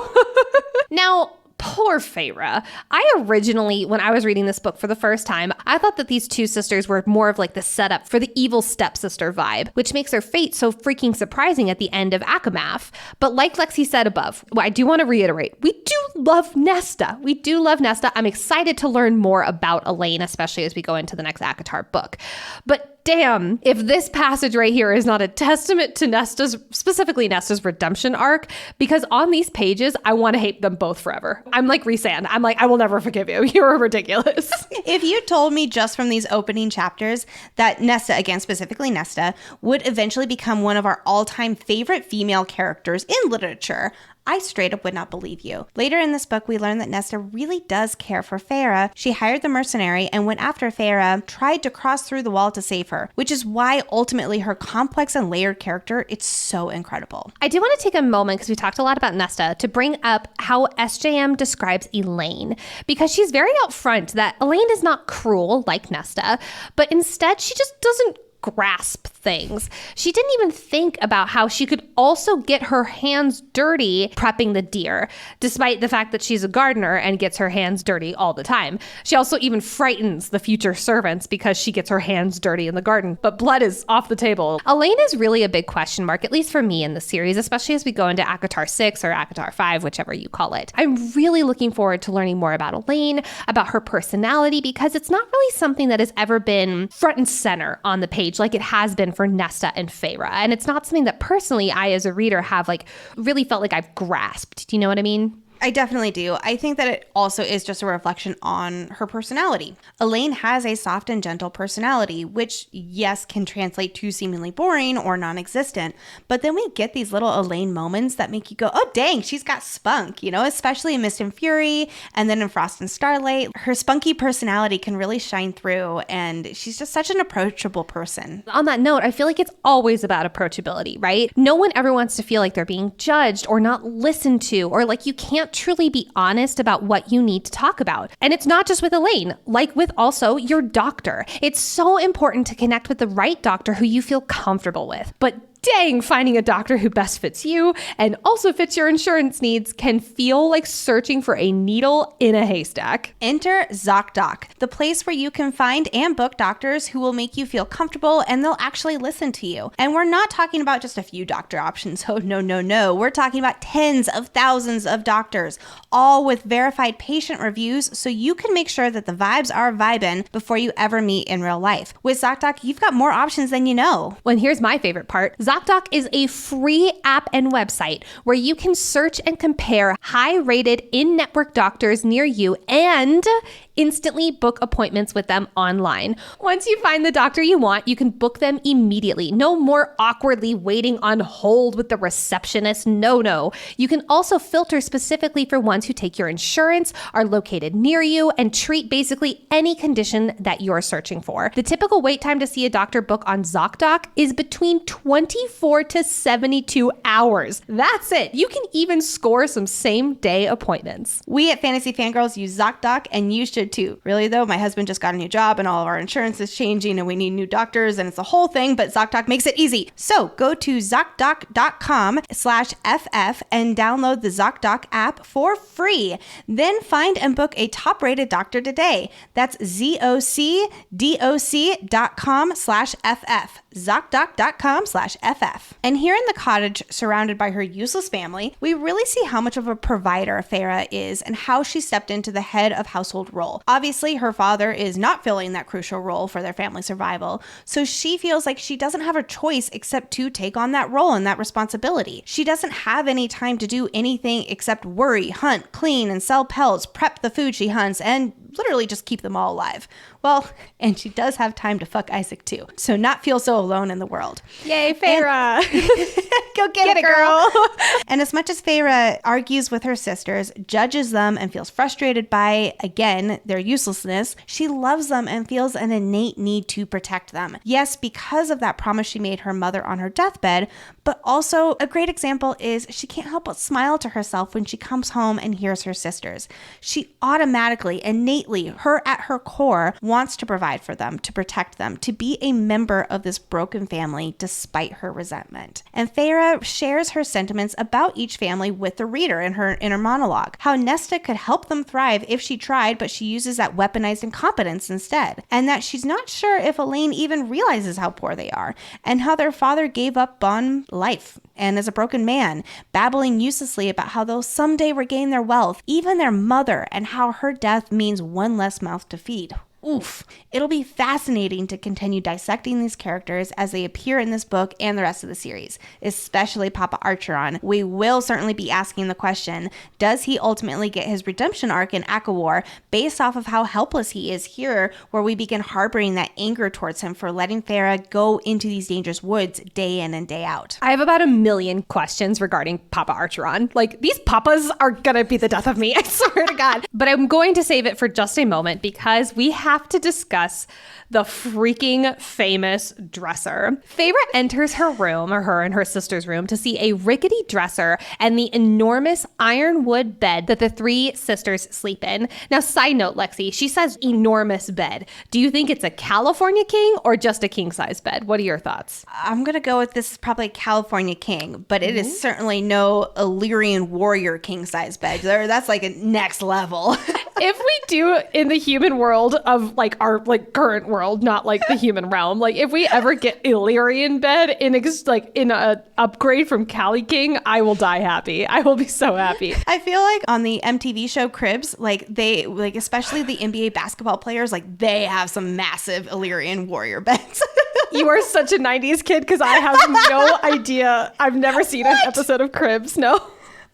Now, poor Feyre. I originally, when I was reading this book for the first time, I thought that these two sisters were more of like the setup for the evil stepsister vibe, which makes their fate so freaking surprising at the end of ACOMAF. But like Lexi said above, I do want to reiterate, we do love Nesta. We do love Nesta. I'm excited to learn more about Elaine, especially as we go into the next ACOTAR book. But damn, if this passage right here is not a testament to specifically Nesta's redemption arc, because on these pages, I want to hate them both forever. I'm like Rhysand. I'm like, I will never forgive you. You're ridiculous. If you told me just from these opening chapters that Nesta, again, specifically Nesta, would eventually become one of our all-time favorite female characters in literature, I straight up would not believe you. Later in this book, we learn that Nesta really does care for Feyre. She hired the mercenary and went after Feyre, tried to cross through the wall to save her, which is why ultimately her complex and layered character, it's so incredible. I do want to take a moment, because we talked a lot about Nesta, to bring up how SJM describes Elaine, because she's very upfront that Elaine is not cruel like Nesta, but instead she just doesn't grasp things. She didn't even think about how she could also get her hands dirty prepping the deer, despite the fact that she's a gardener and gets her hands dirty all the time. She also even frightens the future servants because she gets her hands dirty in the garden, but blood is off the table. Elaine is really a big question mark, at least for me in the series, especially as we go into ACOTAR 6 or ACOTAR 5, whichever you call it. I'm really looking forward to learning more about Elaine, about her personality, because it's not really something that has ever been front and center on the page like it has been for Nesta and Feyre. And it's not something that personally I, as a reader, have really felt like I've grasped. Do you know what I mean? I definitely do. I think that it also is just a reflection on her personality. Elaine has a soft and gentle personality, which, yes, can translate to seemingly boring or non-existent. But then we get these little Elaine moments that make you go, oh, dang, she's got spunk, especially in Mist and Fury and then in Frost and Starlight. Her spunky personality can really shine through, and she's just such an approachable person. On that note, I feel like it's always about approachability, right? No one ever wants to feel like they're being judged or not listened to, or like you can't truly be honest about what you need to talk about. And it's not just with Elaine, like with also your doctor. It's so important to connect with the right doctor who you feel comfortable with. But dang, finding a doctor who best fits you and also fits your insurance needs can feel like searching for a needle in a haystack. Enter ZocDoc, the place where you can find and book doctors who will make you feel comfortable and they'll actually listen to you. And we're not talking about just a few doctor options. Oh, no. We're talking about tens of thousands of doctors, all with verified patient reviews, so you can make sure that the vibes are vibing before you ever meet in real life. With ZocDoc, you've got more options than you know. Well, and here's my favorite part. ZocDoc is a free app and website where you can search and compare high-rated in-network doctors near you and instantly book appointments with them online. Once you find the doctor you want, you can book them immediately. No more awkwardly waiting on hold with the receptionist. No. You can also filter specifically for ones who take your insurance, are located near you, and treat basically any condition that you're searching for. The typical wait time to see a doctor book on ZocDoc is between 24 to 72 hours. That's it. You can even score some same-day appointments. We at Fantasy Fangirls use ZocDoc, and you should too. Really though, my husband just got a new job and all of our insurance is changing and we need new doctors and it's a whole thing, but ZocDoc makes it easy. So go to ZocDoc.com/FF and download the ZocDoc app for free. Then find and book a top-rated doctor today. That's ZocDoc.com/FF. ZocDoc.com/FF. And here in the cottage, surrounded by her useless family, we really see how much of a provider Feyre is and how she stepped into the head of household role. Obviously, her father is not filling that crucial role for their family survival, so she feels like she doesn't have a choice except to take on that role and that responsibility. She doesn't have any time to do anything except worry, hunt, clean, and sell pelts, prep the food she hunts, and literally just keep them all alive. Well, and she does have time to fuck Isaac too, so not feel so alone in the world. Yay, Feyre! Go get it, girl! And as much as Feyre argues with her sisters, judges them, and feels frustrated by, again, their uselessness, she loves them and feels an innate need to protect them. Yes, because of that promise she made her mother on her deathbed, but also a great example is she can't help but smile to herself when she comes home and hears her sisters. She automatically, innately, at her core, wants to provide for them, to protect them, to be a member of this broken family despite her resentment. And Feyre shares her sentiments about each family with the reader in her inner monologue. How Nesta could help them thrive if she tried, but she uses that weaponized incompetence instead. And that she's not sure if Elaine even realizes how poor they are. And how their father gave up on life and is a broken man, babbling uselessly about how they'll someday regain their wealth, even their mother, and how her death means one less mouth to feed. Oof. It'll be fascinating to continue dissecting these characters as they appear in this book and the rest of the series, especially Papa Archeron. We will certainly be asking the question, does he ultimately get his redemption arc in ACOTAR based off of how helpless he is here, where we begin harboring that anger towards him for letting Feyre go into these dangerous woods day in and day out? I have about 1 million questions regarding Papa Archeron. Like, these papas are gonna be the death of me, I swear to God. But I'm going to save it for just a moment because we have to discuss the freaking famous dresser. Feyre enters her room, or her and her sister's room, to see a rickety dresser and the enormous ironwood bed that the three sisters sleep in. Now, side note, Lexi, she says enormous bed. Do you think it's a California king or just a king-size bed? What are your thoughts? I'm going to go with this is probably a California king, but it is certainly no Illyrian warrior king-size bed. That's like a next level. If we do in the human world of like our like current world, not like the human realm, like if we ever get Illyrian bed in a upgrade from Cali King, I will die happy. I will be so happy. I feel like on the MTV show Cribs, like they like especially the NBA basketball players, like they have some massive Illyrian warrior beds. You are such a 90s kid because I have no idea. I've never seen an episode of Cribs. No.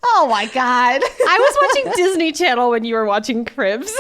Oh my God. I was watching Disney Channel when you were watching Cribs.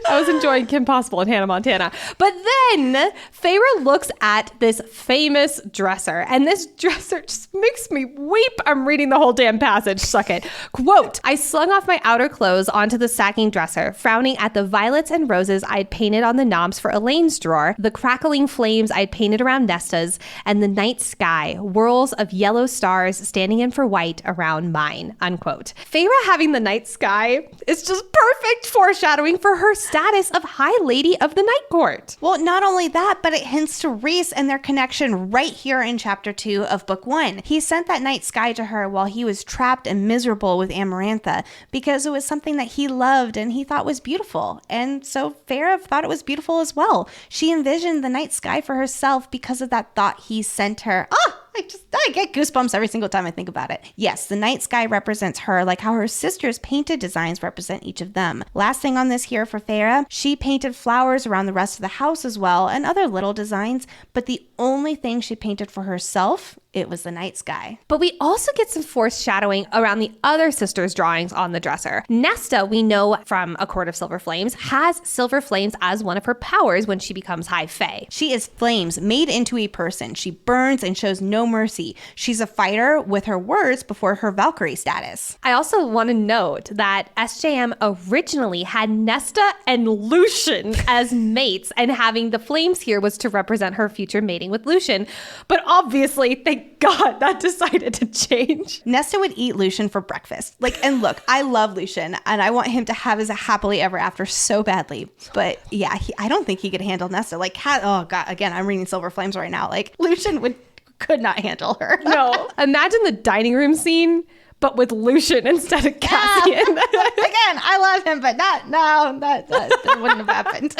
I was enjoying Kim Possible and Hannah Montana. But then Feyre looks at this famous dresser, and this dresser just makes me weep. I'm reading the whole damn passage. Suck it. Quote, I slung off my outer clothes onto the sagging dresser, frowning at the violets and roses I'd painted on the knobs for Elaine's drawer, the crackling flames I'd painted around Nesta's, and the night sky, whirls of yellow stars standing in for white around mine, unquote. Feyre having the night sky is just perfect foreshadowing for her status of High Lady of the Night Court. Well, not only that, but it hints to Rhys and their connection right here in chapter 2 of book 1. He sent that night sky to her while he was trapped and miserable with Amarantha because it was something that he loved and he thought was beautiful. And so Feyre thought it was beautiful as well. She envisioned the night sky for herself because of that thought he sent her. I get goosebumps every single time I think about it. Yes, the night sky represents her, like how her sister's painted designs represent each of them. Last thing on this here for Feyre, she painted flowers around the rest of the house as well, and other little designs, but the only thing she painted for herself, it was the night sky. But we also get some foreshadowing around the other sisters' drawings on the dresser. Nesta, we know from A Court of Silver Flames, has silver flames as one of her powers when she becomes High Fae. She is flames made into a person. She burns and shows no mercy. She's a fighter with her words before her Valkyrie status. I also want to note that SJM originally had Nesta and Lucian as mates, and having the flames here was to represent her future mating with Lucian. But obviously, thank God that decided to change. Nesta would eat Lucian for breakfast. And look, I love Lucian and I want him to have his happily ever after so badly. But yeah, I don't think he could handle Nesta. Oh God, again, I'm reading Silver Flames right now. Lucian could not handle her. No. Imagine the dining room scene, but with Lucian instead of Cassian. Again, I love him, but that wouldn't have happened.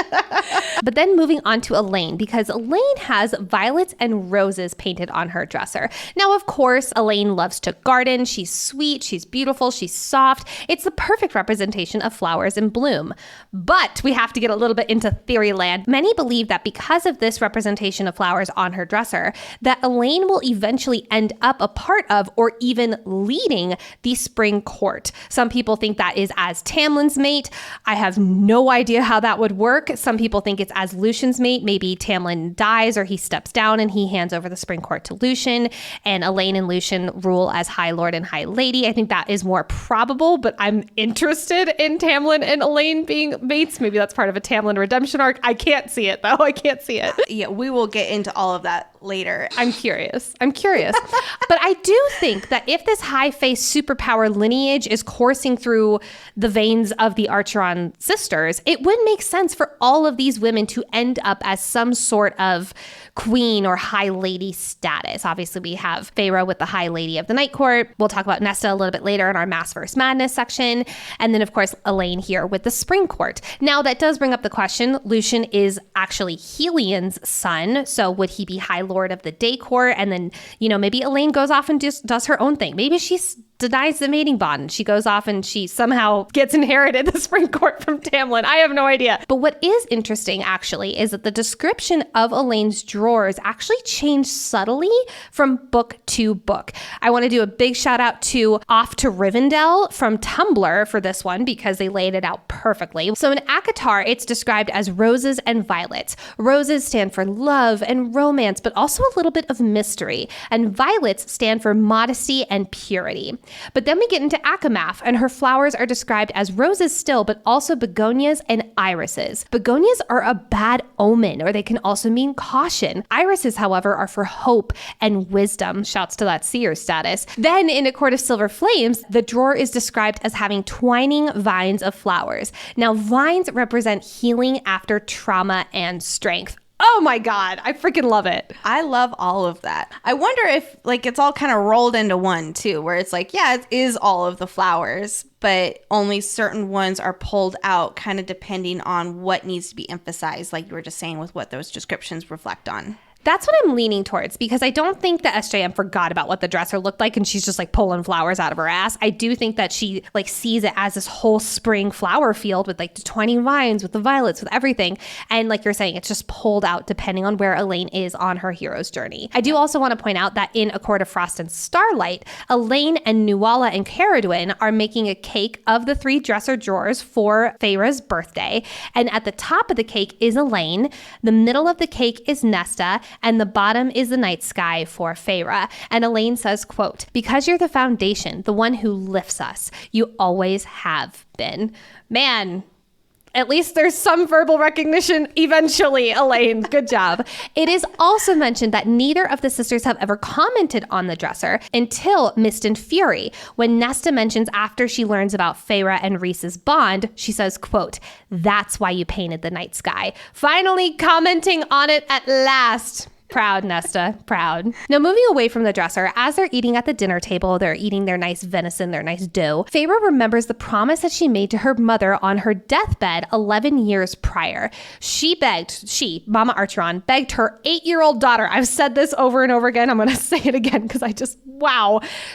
But then moving on to Elaine, because Elaine has violets and roses painted on her dresser. Now, of course, Elaine loves to garden. She's sweet, she's beautiful, she's soft. It's the perfect representation of flowers in bloom. But we have to get a little bit into theory land. Many believe that because of this representation of flowers on her dresser, that Elaine will eventually end up a part of or even leading the spring court. Some people think that is as Tamlin's mate. I have no idea how that would work. Some people think it's as Lucian's mate. Maybe Tamlin dies or he steps down and he hands over the spring court to Lucian, and Elaine and Lucian rule as High Lord and High Lady. I think that is more probable, but I'm interested in Tamlin and Elaine being mates. Maybe that's part of a Tamlin redemption arc. I can't see it though. I can't see it. Yeah, we will get into all of that later. I'm curious. But I do think that if this high Fae superpower lineage is coursing through the veins of the Archeron sisters, it would make sense for all of these women to end up as some sort of queen or high lady status. Obviously, we have Feyre with the high lady of the Night Court. We'll talk about Nesta a little bit later in our Maas vs. Madness section. And then, of course, Elaine here with the Spring Court. Now, that does bring up the question, Lucian is actually Helion's son. So would he be High Lord of the Day Court? And then, maybe Elaine goes off and just does her own thing. Maybe she's denies the mating bond. She goes off and she somehow gets inherited the Spring Court from Tamlin. I have no idea. But what is interesting, actually, is that the description of Elaine's drawers actually changed subtly from book to book. I want to do a big shout out to Off to Rivendell from Tumblr for this one because they laid it out perfectly. So in ACOTAR, it's described as roses and violets. Roses stand for love and romance, but also a little bit of mystery. And violets stand for modesty and purity. But then we get into Akamath, and her flowers are described as roses still, but also begonias and irises. Begonias are a bad omen, or they can also mean caution. Irises, however, are for hope and wisdom. Shouts to that seer status. Then in A Court of Silver Flames, the drawer is described as having twining vines of flowers. Now, vines represent healing after trauma and strength. Oh my God, I freaking love it. I love all of that. I wonder if it's all kind of rolled into one too, where it's it is all of the flowers, but only certain ones are pulled out kind of depending on what needs to be emphasized, like you were just saying with what those descriptions reflect on. That's what I'm leaning towards, because I don't think that SJM forgot about what the dresser looked like and she's just pulling flowers out of her ass. I do think that she sees it as this whole spring flower field with the twining vines, with the violets, with everything. And like you're saying, it's just pulled out depending on where Elaine is on her hero's journey. I do also want to point out that in A Court of Frost and Starlight, Elaine and Nuala and Caradwyn are making a cake of the 3 dresser drawers for Feyre's birthday. And at the top of the cake is Elaine. The middle of the cake is Nesta. And the bottom is the night sky for Feyre. And Elaine says, quote, "Because you're the foundation, the one who lifts us. You always have been." Man, at least there's some verbal recognition eventually, Elaine. Good job. It is also mentioned that neither of the sisters have ever commented on the dresser until Mist and Fury. When Nesta mentions after she learns about Feyre and Rhys's bond, she says, quote, "That's why you painted the night sky." Finally commenting on it at last. Proud, Nesta. Proud. Now, moving away from the dresser, as they're eating at the dinner table, they're eating their nice venison, their nice dough. Feyre remembers the promise that she made to her mother on her deathbed 11 years prior. Mama Archeron, begged her 8-year-old daughter, I've said this over and over again, I'm going to say it again because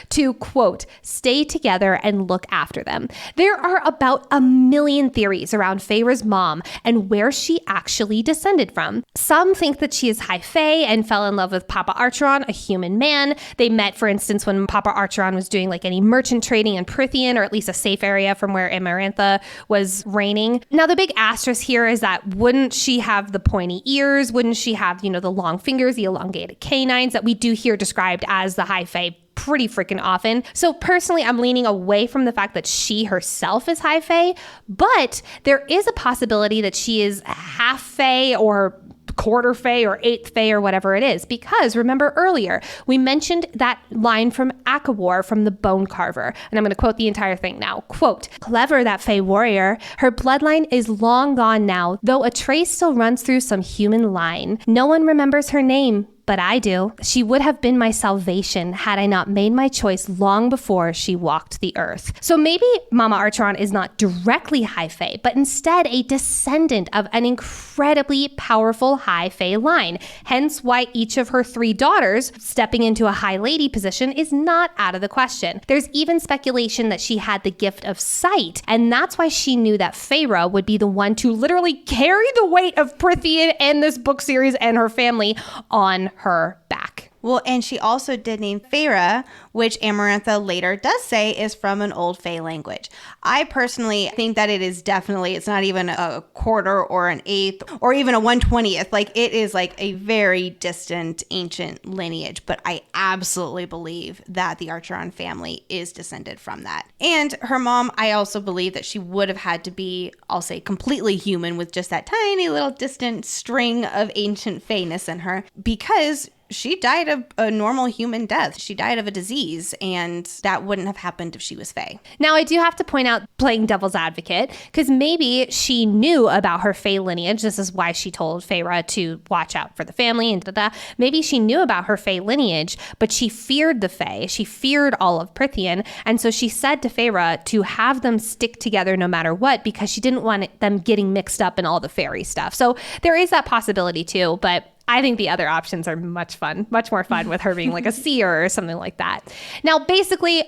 to, quote, "stay together and look after them." There are about 1 million theories around Feyre's mom and where she actually descended from. Some think that she is High Fae and fell in love with Papa Archeron, a human man. They met, for instance, when Papa Archeron was doing any merchant trading in Prythian, or at least a safe area from where Amarantha was reigning. Now, the big asterisk here is that wouldn't she have the pointy ears? Wouldn't she have, the long fingers, the elongated canines that we do hear described as the High Fae pretty freaking often? So personally, I'm leaning away from the fact that she herself is High Fae, but there is a possibility that she is half Fae or quarter Fae or 8th Fae or whatever it is. Because remember earlier, we mentioned that line from Akawar from the Bone Carver. And I'm going to quote the entire thing now. Quote, "Clever, that Fae warrior. Her bloodline is long gone now, though a trace still runs through some human line. No one remembers her name. but I do. She would have been my salvation had I not made my choice long before she walked the earth. So maybe Mama Archeron is not directly High Fae, but instead a descendant of an incredibly powerful High Fae line. Hence why each of her 3 daughters stepping into a High Lady position is not out of the question. There's even speculation that she had the gift of sight, and that's why she knew that Feyre would be the one to literally carry the weight of Prythian and this book series and her family on her back. Well, and she also did name Feyre, which Amarantha later does say is from an old Fae language. I personally think that it is definitely, it's not even a quarter or an eighth or even a 1/20th. Like, it is like a very distant ancient lineage, but I absolutely believe that the Archeron family is descended from that. And her mom, I also believe that she would have had to be, I'll say, completely human with just that tiny little distant string of ancient Fae-ness in her, because she died of a normal human death. She died of a disease, and that wouldn't have happened if she was Fae. Now, I do have to point out, playing devil's advocate, because maybe she knew about her Fae lineage. This is why she told Feyre to watch out for the family and da-da. Maybe she knew about her Fae lineage, but she feared the Fae. She feared all of Prythian, and so she said to Feyre to have them stick together no matter what, because she didn't want them getting mixed up in all the fairy stuff. So there is that possibility too, but I think the other options are much more fun with her being like a seer or something like that. Now, basically,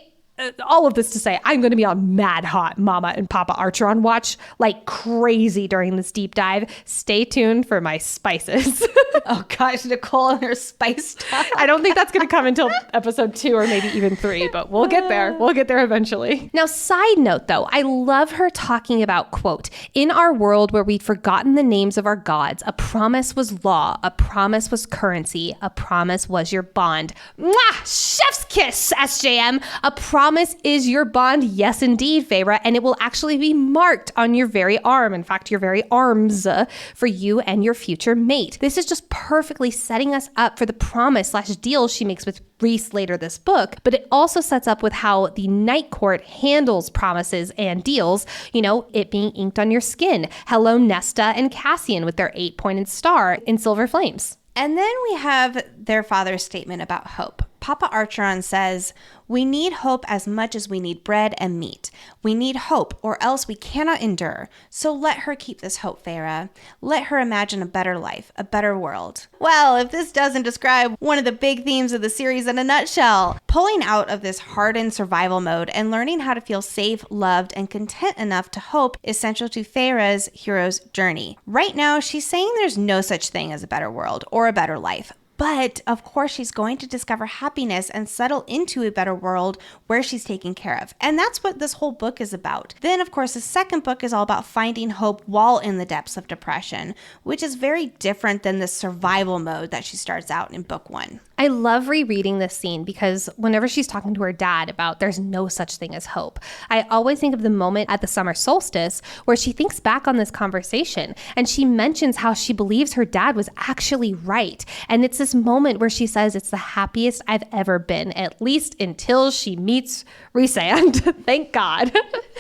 all of this to say, I'm going to be on mad hot Mama and Papa Archeron watch like crazy during this deep dive. Stay tuned for my spices. Oh gosh, Nicole and her spice stuff. I don't think that's going to come until episode 2 or maybe even 3, but we'll get there. We'll get there eventually. Now, side note though, I love her talking about, quote, in our world where we'd forgotten the names of our gods, a promise was law, a promise was currency, a promise was your bond. Mwah! Chef's kiss, SJM. A promise is your bond. Yes, indeed, Feyre, and it will actually be marked on your very arm. In fact, your very arms for you and your future mate. This is just perfectly setting us up for the promise/deal she makes with Rhys later this book, but it also sets up with how the Night Court handles promises and deals, you know, it being inked on your skin. Hello, Nesta and Cassian with their 8-pointed star in Silver Flames. And then we have their father's statement about hope. Papa Archeron says, we need hope as much as we need bread and meat. We need hope, or else we cannot endure. So let her keep this hope, Feyre. Let her imagine a better life, a better world. Well, if this doesn't describe one of the big themes of the series in a nutshell, pulling out of this hardened survival mode and learning how to feel safe, loved, and content enough to hope is central to Feyre's hero's journey. Right now, she's saying there's no such thing as a better world or a better life. But of course, she's going to discover happiness and settle into a better world where she's taken care of. And that's what this whole book is about. Then, of course, the second book is all about finding hope while in the depths of depression, which is very different than the survival mode that she starts out in book 1. I love rereading this scene because whenever she's talking to her dad about there's no such thing as hope, I always think of the moment at the summer solstice where she thinks back on this conversation and she mentions how she believes her dad was actually right. And it's this moment where she says it's the happiest I've ever been, at least until she meets Rhysand. Thank God.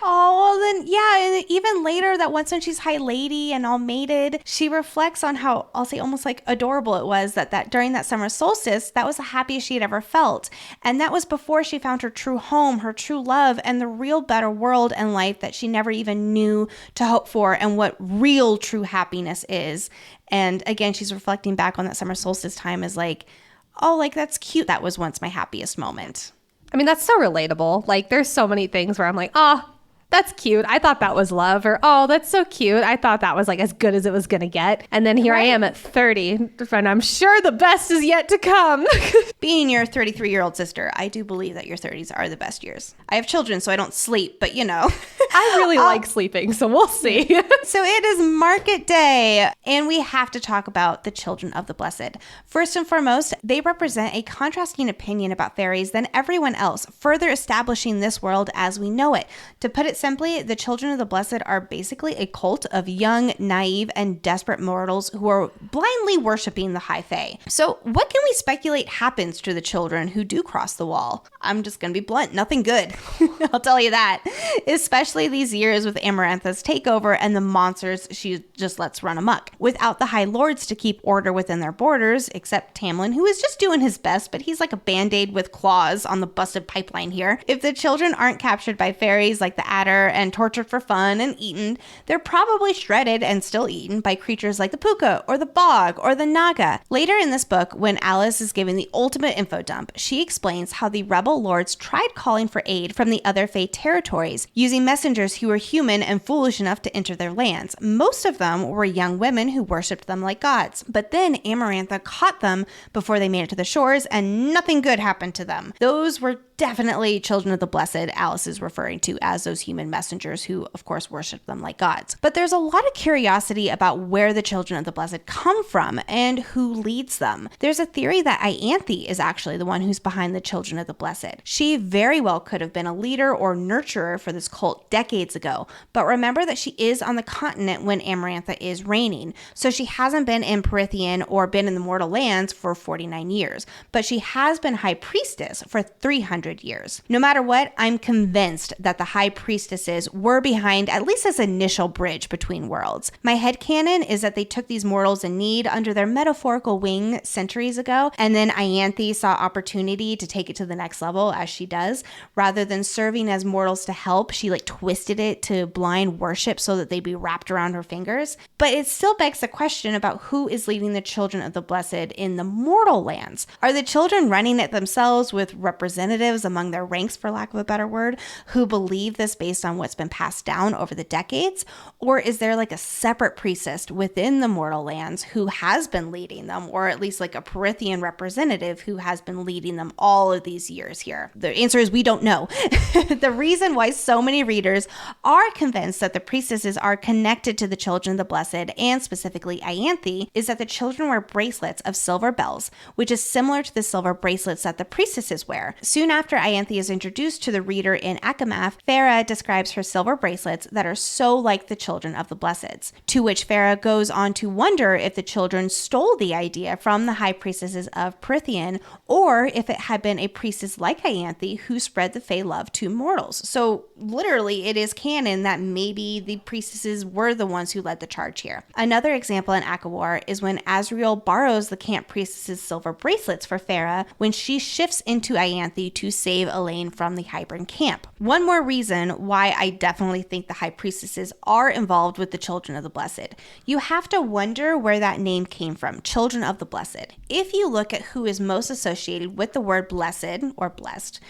Oh, well then, yeah, and even later, that once when she's High Lady and all mated, she reflects on how, I'll say almost like adorable it was that during that summer solstice, that was the happiest she had ever felt. And that was before she found her true home, her true love, and the real better world and life that she never even knew to hope for and what real true happiness is. And again, she's reflecting back on that summer solstice time as like, oh, like that's cute. That was once my happiest moment. I mean, that's so relatable. Like there's so many things where I'm like, oh, that's cute. I thought that was love. Or, oh, that's so cute. I thought that was like as good as it was going to get. And then here I am at 30 and I'm sure the best is yet to come. Being your 33-year-old sister, I do believe that your 30s are the best years. I have children, so I don't sleep, but you know. I really like sleeping, so we'll see. So it is market day, and we have to talk about the children of the blessed. First and foremost, they represent a contrasting opinion about fairies than everyone else, further establishing this world as we know it. To put it simply, the children of the blessed are basically a cult of young, naive, and desperate mortals who are blindly worshiping the High Fae. So what can we speculate happens to the children who do cross the wall? I'm just going to be blunt, nothing good. I'll tell you that. Especially especially these years with Amarantha's takeover and the monsters she just lets run amok. Without the High Lords to keep order within their borders, except Tamlin, who is just doing his best, but he's like a band-aid with claws on the busted pipeline here. If the children aren't captured by fairies like the Adder and tortured for fun and eaten, they're probably shredded and still eaten by creatures like the Puka or the Bog or the Naga. Later in this book, when Alice is giving the ultimate info dump, she explains how the rebel lords tried calling for aid from the other Fae territories, using messengers who were human and foolish enough to enter their lands. Most of them were young women who worshipped them like gods. But then Amarantha caught them before they made it to the shores, and nothing good happened to them. Those were definitely children of the blessed Alice is referring to as those human messengers who, of course, worship them like gods. But there's a lot of curiosity about where the children of the blessed come from and who leads them. There's a theory that Ianthe is actually the one who's behind the children of the blessed. She very well could have been a leader or nurturer for this cult decades ago, but remember that she is on the continent when Amarantha is reigning, so she hasn't been in Prythian or been in the mortal lands for 49 years, but she has been high priestess for 300 years. No matter what, I'm convinced that the high priestesses were behind at least this initial bridge between worlds. My headcanon is that they took these mortals in need under their metaphorical wing centuries ago, and then Ianthe saw opportunity to take it to the next level, as she does. Rather than serving as mortals to help, she twisted it to blind worship so that they'd be wrapped around her fingers. But it still begs the question about who is leading the children of the blessed in the mortal lands. Are the children running it themselves with representatives among their ranks, for lack of a better word, who believe this based on what's been passed down over the decades? Or is there a separate priestess within the mortal lands who has been leading them, or at least a Prythian representative who has been leading them all of these years here? The answer is we don't know. The reason why so many readers are convinced that the priestesses are connected to the children of the blessed, and specifically Ianthe, is that the children wear bracelets of silver bells, which is similar to the silver bracelets that the priestesses wear. Soon after Ianthe is introduced to the reader in Akamath, Farah describes her silver bracelets that are so like the children of the blesseds, to which Farah goes on to wonder if the children stole the idea from the high priestesses of Prythian, or if it had been a priestess like Ianthe who spread the Fae love to mortals. So literally, it is canon that maybe the priestesses were the ones who led the charge here. Another example in ACOTAR is when Azriel borrows the camp priestess's silver bracelets for Farah when she shifts into Ianthe to save Elaine from the Hybern camp. One more reason why I definitely think the high priestesses are involved with the children of the blessed. You have to wonder where that name came from, children of the blessed. If you look at who is most associated with the word blessed or blessed,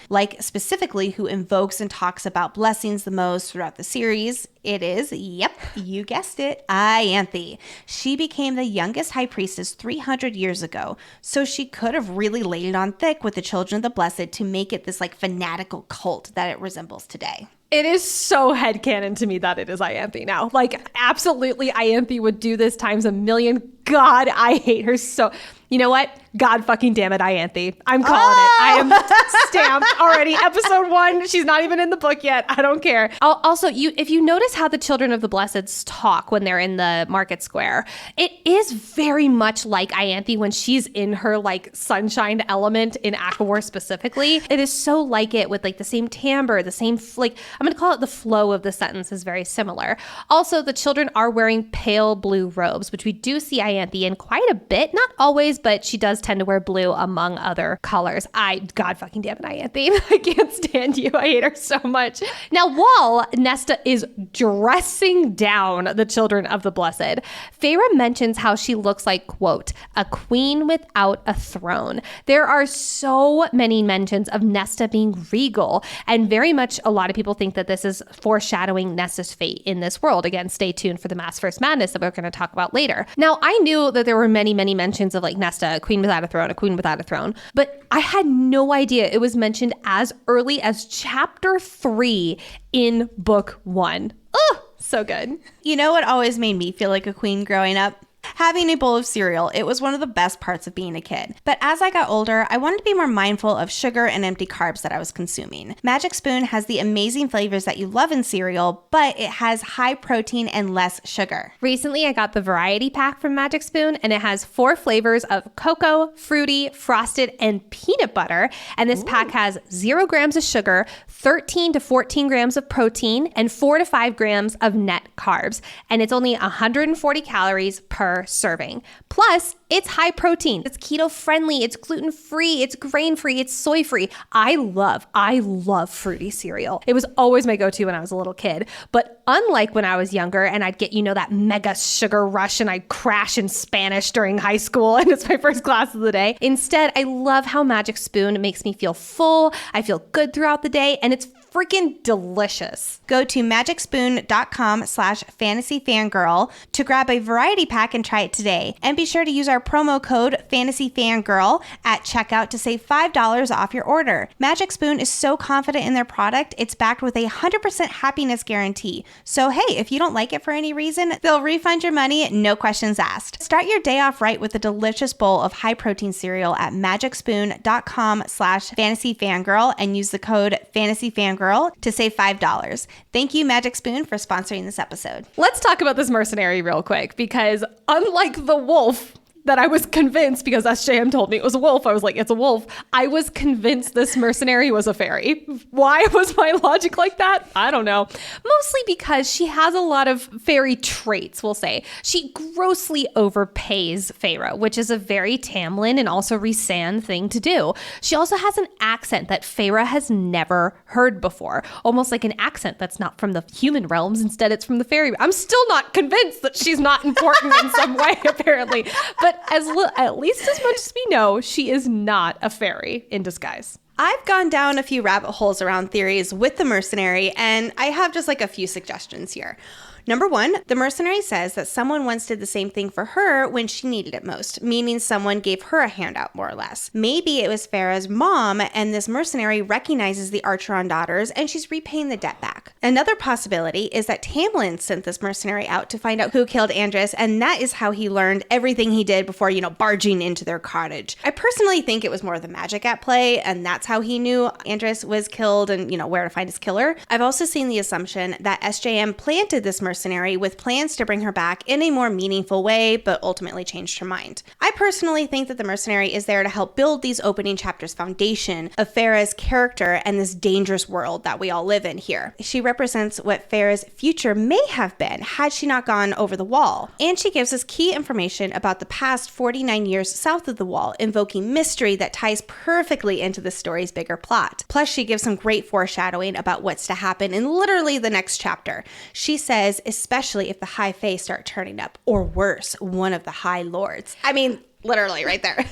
specifically who invokes and talks about blessings the most throughout the series, it is, yep, you guessed it, Ianthe. She became the youngest high priestess 300 years ago, so she could have really laid it on thick with the children of the blessed to make it this fanatical cult that it resembles today. It is so headcanon to me that it is Ianthe now. Absolutely, Ianthe would do this times a million. God, I hate her so... You know what? God fucking damn it, Ianthe. I'm calling it. I am stamped already. Episode 1. She's not even in the book yet. I don't care. Also, if you notice how the children of the blesseds talk when they're in the market square, it is very much like Ianthe when she's in her sunshine element in ACOTAR specifically. It is so like it with the same timbre, the same I'm going to call it the flow of the sentence is very similar. Also, the children are wearing pale blue robes, which we do see Ianthe in quite a bit. Not always, but she does tend to wear blue among other colors. God fucking damn it, Ianthe. I can't stand you. I hate her so much. Now, while Nesta is dressing down the children of the blessed, Feyre mentions how she looks like, quote, a queen without a throne. There are so many mentions of Nesta being regal, and very much a lot of people think that this is foreshadowing Nesta's fate in this world. Again, stay tuned for the Maas First Madness that we're going to talk about later. Now, I knew that there were many, many mentions of Nesta, a queen without a throne, a queen without a throne, but I had no idea it was mentioned as early as chapter 3 in book 1. Oh, so good. You know what always made me feel like a queen growing up? having a bowl of cereal. It was one of the best parts of being a kid. But as I got older, I wanted to be more mindful of sugar and empty carbs that I was consuming. Magic Spoon has the amazing flavors that you love in cereal, but it has high protein and less sugar. Recently, I got the variety pack from Magic Spoon, and it has 4 flavors of cocoa, fruity, frosted, and peanut butter. And this pack has 0 grams of sugar, 13 to 14 grams of protein, and 4 to 5 grams of net carbs. And it's only 140 calories per serving. Plus, it's high protein. It's keto friendly. It's gluten free. It's grain free. It's soy free. I love fruity cereal. It was always my go-to when I was a little kid. But unlike when I was younger and I'd get, that mega sugar rush and I'd crash in Spanish during high school and it's my first class of the day. Instead, I love how Magic Spoon makes me feel full. I feel good throughout the day, and it's freaking delicious. Go to magicspoon.com/fantasyfangirl to grab a variety pack and try it today. And be sure to use our promo code FANTASYFANGIRL at checkout to save $5 off your order. Magic Spoon is so confident in their product, it's backed with a 100% happiness guarantee. So hey, if you don't like it for any reason, they'll refund your money, no questions asked. Start your day off right with a delicious bowl of high protein cereal at magicspoon.com/fantasyfangirl and use the code FANTASYFANGIRL to save $5. Thank you, Magic Spoon, for sponsoring this episode. Let's talk about this mercenary real quick, because unlike the wolf that I was convinced, because SJM told me it was a wolf, I was like, it's a wolf. I was convinced this mercenary was a fairy. Why was my logic like that? I don't know. Mostly because she has a lot of fairy traits, we'll say. She grossly overpays Feyre, which is a very Tamlin and also Rhysand thing to do. She also has an accent that Feyre has never heard before, almost like an accent that's not from the human realms. Instead, it's from the fairy. I'm still not convinced that she's not important in some way, apparently. But at least as much as we know, she is not a fairy in disguise. I've gone down a few rabbit holes around theories with the mercenary, and I have just like a few suggestions here. Number 1, the mercenary says that someone once did the same thing for her when she needed it most, meaning someone gave her a handout, more or less. Maybe it was Feyre's mom, and this mercenary recognizes the Archeron daughters, and she's repaying the debt back. Another possibility is that Tamlin sent this mercenary out to find out who killed Andras, and that is how he learned everything he did before, barging into their cottage. I personally think it was more the magic at play, and that's how he knew Andras was killed and, where to find his killer. I've also seen the assumption that SJM planted this mercenary with plans to bring her back in a more meaningful way, but ultimately changed her mind. I personally think that the mercenary is there to help build these opening chapters' foundation of Feyre's character and this dangerous world that we all live in here. She represents what Feyre's future may have been had she not gone over the wall. And she gives us key information about the past 49 years south of the wall, invoking mystery that ties perfectly into the story's bigger plot. Plus, she gives some great foreshadowing about what's to happen in literally the next chapter. She says, especially if the High Fae start turning up, or worse, one of the High Lords. I mean, literally right there.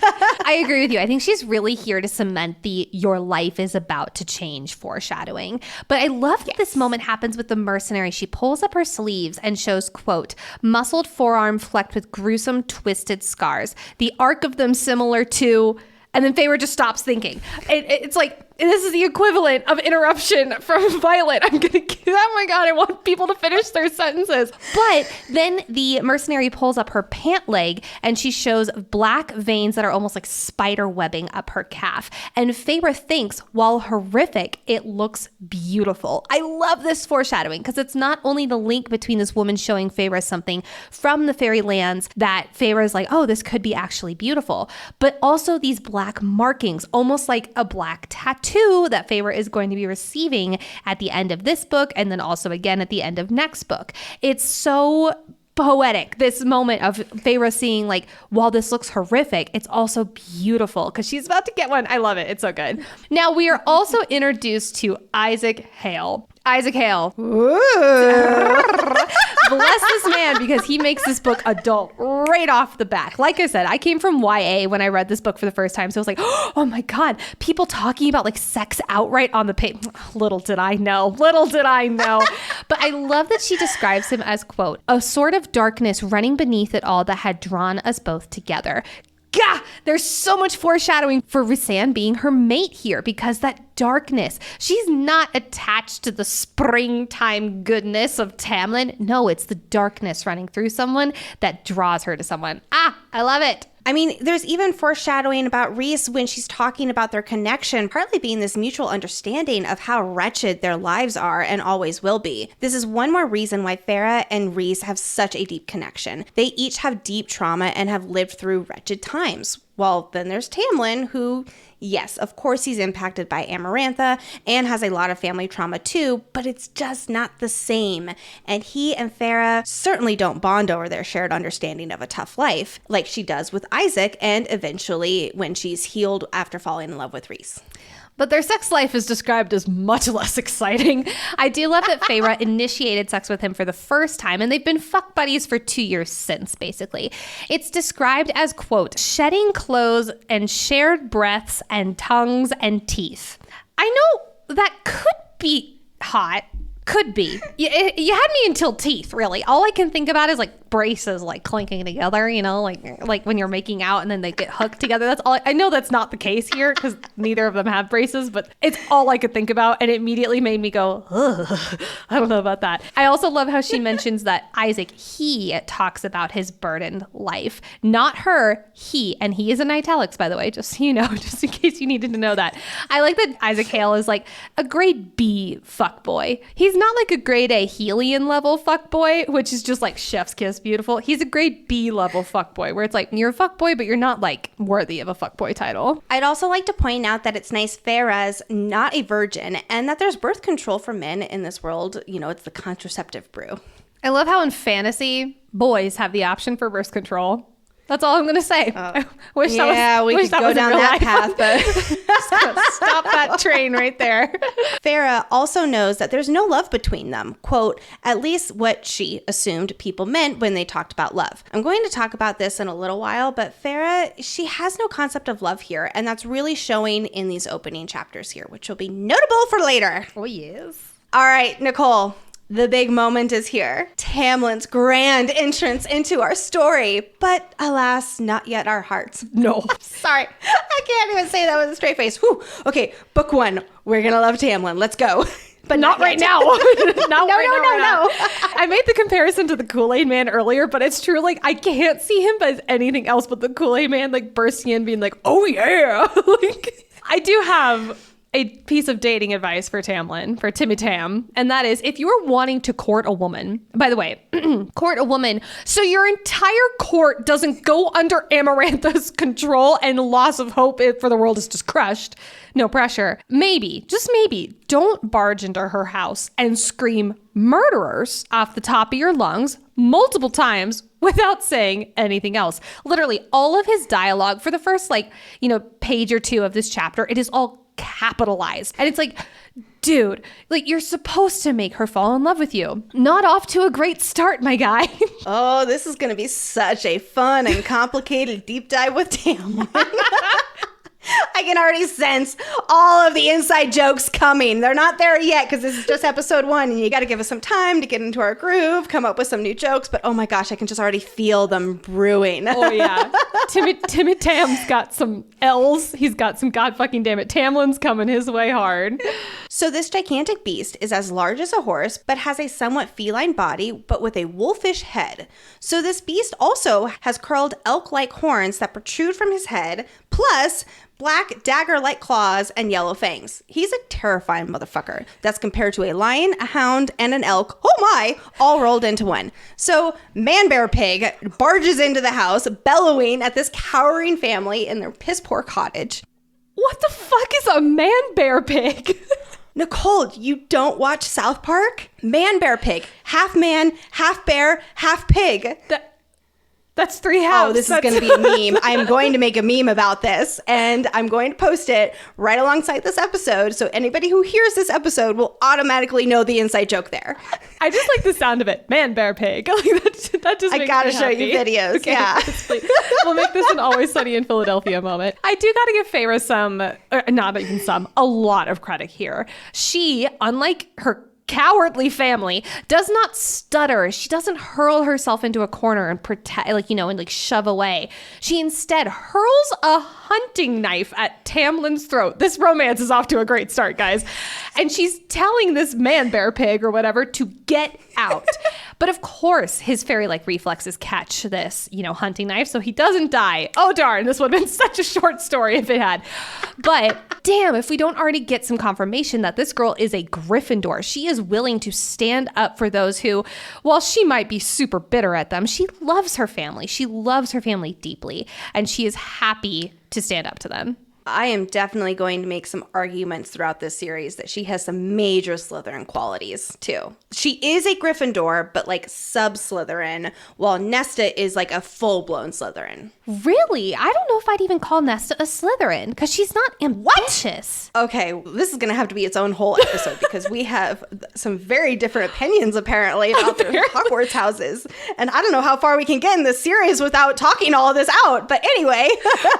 I agree with you. I think she's really here to cement the your life is about to change foreshadowing. But I love that this moment happens with the mercenary. She pulls up her sleeves and shows, quote, muscled forearm flecked with gruesome twisted scars, the arc of them similar to... And then Feyre just stops thinking. It's like, this is the equivalent of interruption from Violet. Oh my God, I want people to finish their sentences. But then the mercenary pulls up her pant leg and she shows black veins that are almost like spider webbing up her calf. And Feyre thinks, while horrific, it looks beautiful. I love this foreshadowing because it's not only the link between this woman showing Feyre something from the fairy lands that Feyre is like, oh, this could be actually beautiful, but also these black markings, almost like a black tattoo that Feyre is going to be receiving at the end of this book and then also again at the end of next book. It's so poetic, this moment of Feyre seeing like, while this looks horrific, it's also beautiful because she's about to get one. I love it. It's so good. Now we are also introduced to Isaac Hale. Isaac Hale. Bless this man because he makes this book adult right off the back. Like I said, I came from YA when I read this book for the first time. So I was like, oh my God, people talking about like sex outright on the page. Little did I know. But I love that she describes him as, quote, a sort of darkness running beneath it all that had drawn us both together. Gah! There's so much foreshadowing for Rhysand being her mate here because that darkness. She's not attached to the springtime goodness of Tamlin. No, it's the darkness running through someone that draws her to someone. I love it. I mean, there's even foreshadowing about Rhys when she's talking about their connection, partly being this mutual understanding of how wretched their lives are and always will be. This is one more reason why Farah and Rhys have such a deep connection. They each have deep trauma and have lived through wretched times. Well, then there's Tamlin, who, yes, of course he's impacted by Amarantha and has a lot of family trauma too, but it's just not the same. And he and Farah certainly don't bond over their shared understanding of a tough life, like she does with Isaac and eventually when she's healed after falling in love with Rhys. But their sex life is described as much less exciting. I do love that Feyre initiated sex with him for the first time, and they've been fuck buddies for 2 years since, basically. It's described as, quote, shedding clothes and shared breaths and tongues and teeth. I know that could be hot. Could be. You had me until teeth, really. All I can think about is like braces like clinking together, you know, like when you're making out and then they get hooked together. That's all. I know that's not the case here because neither of them have braces, but it's all I could think about, and it immediately made me go, ugh, I don't know about that. I also love how she mentions that Isaac, he talks about his burdened life, not her, he, and he is in italics, by the way, just so you know, just in case you needed to know that. I like that Isaac Hale is like a grade B fuckboy. He's not like a grade A Helian level fuckboy, which is just like chef's kiss beautiful. He's a grade B level fuckboy, where it's like you're a fuckboy, but you're not like worthy of a fuckboy title. I'd also like to point out that it's nice Farah's not a virgin and that there's birth control for men in this world. You know, it's the contraceptive brew. I love how in fantasy, boys have the option for birth control. That's all I'm going to say. We could go down that path, but just gonna stop that train right there. Farah also knows that there's no love between them. Quote, at least what she assumed people meant when they talked about love. I'm going to talk about this in a little while, but Farah, she has no concept of love here, and that's really showing in these opening chapters here, which will be notable for later. Oh, yes. All right, Nicole. The big moment is here. Tamlin's grand entrance into our story, but alas, not yet our hearts. No. Sorry, I can't even say that with a straight face. Whew. Okay, book one. We're gonna love Tamlin. Let's go. But not right now. No. I made the comparison to the Kool-Aid Man earlier, but it's true. Like, I can't see him as anything else but the Kool-Aid Man, like, bursting in being like, oh, yeah. Like, I do have a piece of dating advice for Tamlin, for Timmy Tam, and that is, if you're wanting to court a woman, by the way, court a woman so your entire court doesn't go under Amarantha's control and loss of hope for the world is just crushed, no pressure, maybe, just maybe, don't barge into her house and scream murderers off the top of your lungs multiple times without saying anything else. Literally, all of his dialogue for the first, page or two of this chapter, it is all capitalized. And it's like, dude, like, you're supposed to make her fall in love with you. Not off to a great start, my guy. Oh, this is going to be such a fun and complicated deep dive with Tamlin. I can already sense all of the inside jokes coming. They're not there yet because this is just episode 1 and you got to give us some time to get into our groove, come up with some new jokes. But oh my gosh, I can just already feel them brewing. Oh yeah. Timmy Tam's got some L's. He's got some god fucking damn it. Tamlin's coming his way hard. So this gigantic beast is as large as a horse, but has a somewhat feline body, but with a wolfish head. So this beast also has curled elk-like horns that protrude from his head, plus black dagger-like claws and yellow fangs. He's a terrifying motherfucker. That's compared to a lion, a hound, and an elk, oh my, all rolled into one. So Man-Bear-Pig barges into the house, bellowing at this cowering family in their piss-poor cottage. What the fuck is a Man-Bear-Pig? Nicole, you don't watch South Park? Man-Bear-Pig. Half man, half bear, half pig. That's 3 halves. Oh, this is going to be a meme. I'm going to make a meme about this, and I'm going to post it right alongside this episode, so anybody who hears this episode will automatically know the inside joke there. I just like the sound of it. Man-Bear-Pig. Like, that just I makes gotta me show happy. you videos. Okay, Yeah. yes, please. We'll make this an Always Sunny in Philadelphia moment. I do gotta give Feyre a lot of credit here. She, unlike her cowardly family does not stutter. She doesn't hurl herself into a corner and protect, and shove away. She instead hurls a hunting knife at Tamlin's throat. This romance is off to a great start, guys. And she's telling this man bear pig or whatever to get out. But of course, his fairy-like reflexes catch this, hunting knife, so he doesn't die. Oh, darn, this would have been such a short story if it had. But damn, if we don't already get some confirmation that this girl is a Gryffindor. She is willing to stand up for those who, while she might be super bitter at them, she loves her family. She loves her family deeply, and she is happy to stand up to them. I am definitely going to make some arguments throughout this series that she has some major Slytherin qualities, too. She is a Gryffindor, but sub-Slytherin, while Nesta is a full-blown Slytherin. Really? I don't know if I'd even call Nesta a Slytherin, because she's not ambitious. What? Okay, this is going to have to be its own whole episode, because we have some very different opinions, apparently, about their Hogwarts houses. And I don't know how far we can get in this series without talking all of this out. But anyway.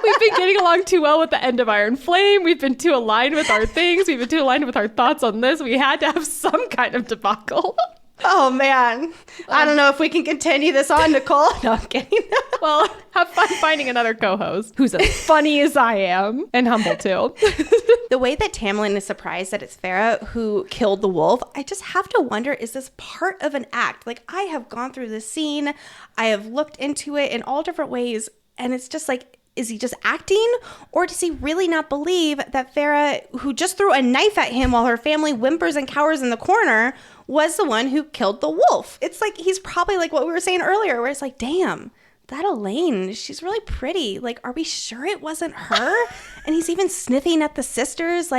We've been getting along too well with the end of Iron Flame. We've been too aligned with our things. We've been too aligned with our thoughts on this. We had to have some kind of debacle. Oh, man. I don't know if we can continue this on, Nicole. No, I'm kidding. Well, have fun finding another co-host who's as funny as I am and humble, too. The way that Tamlin is surprised that it's Farah who killed the wolf, I just have to wonder, is this part of an act? I have gone through this scene. I have looked into it in all different ways, and it's just is he just acting, or does he really not believe that Farah, who just threw a knife at him while her family whimpers and cowers in the corner, was the one who killed the wolf? It's he's probably what we were saying earlier, where it's damn, that Elaine, she's really pretty. Are we sure it wasn't her? And he's even sniffing at the sisters,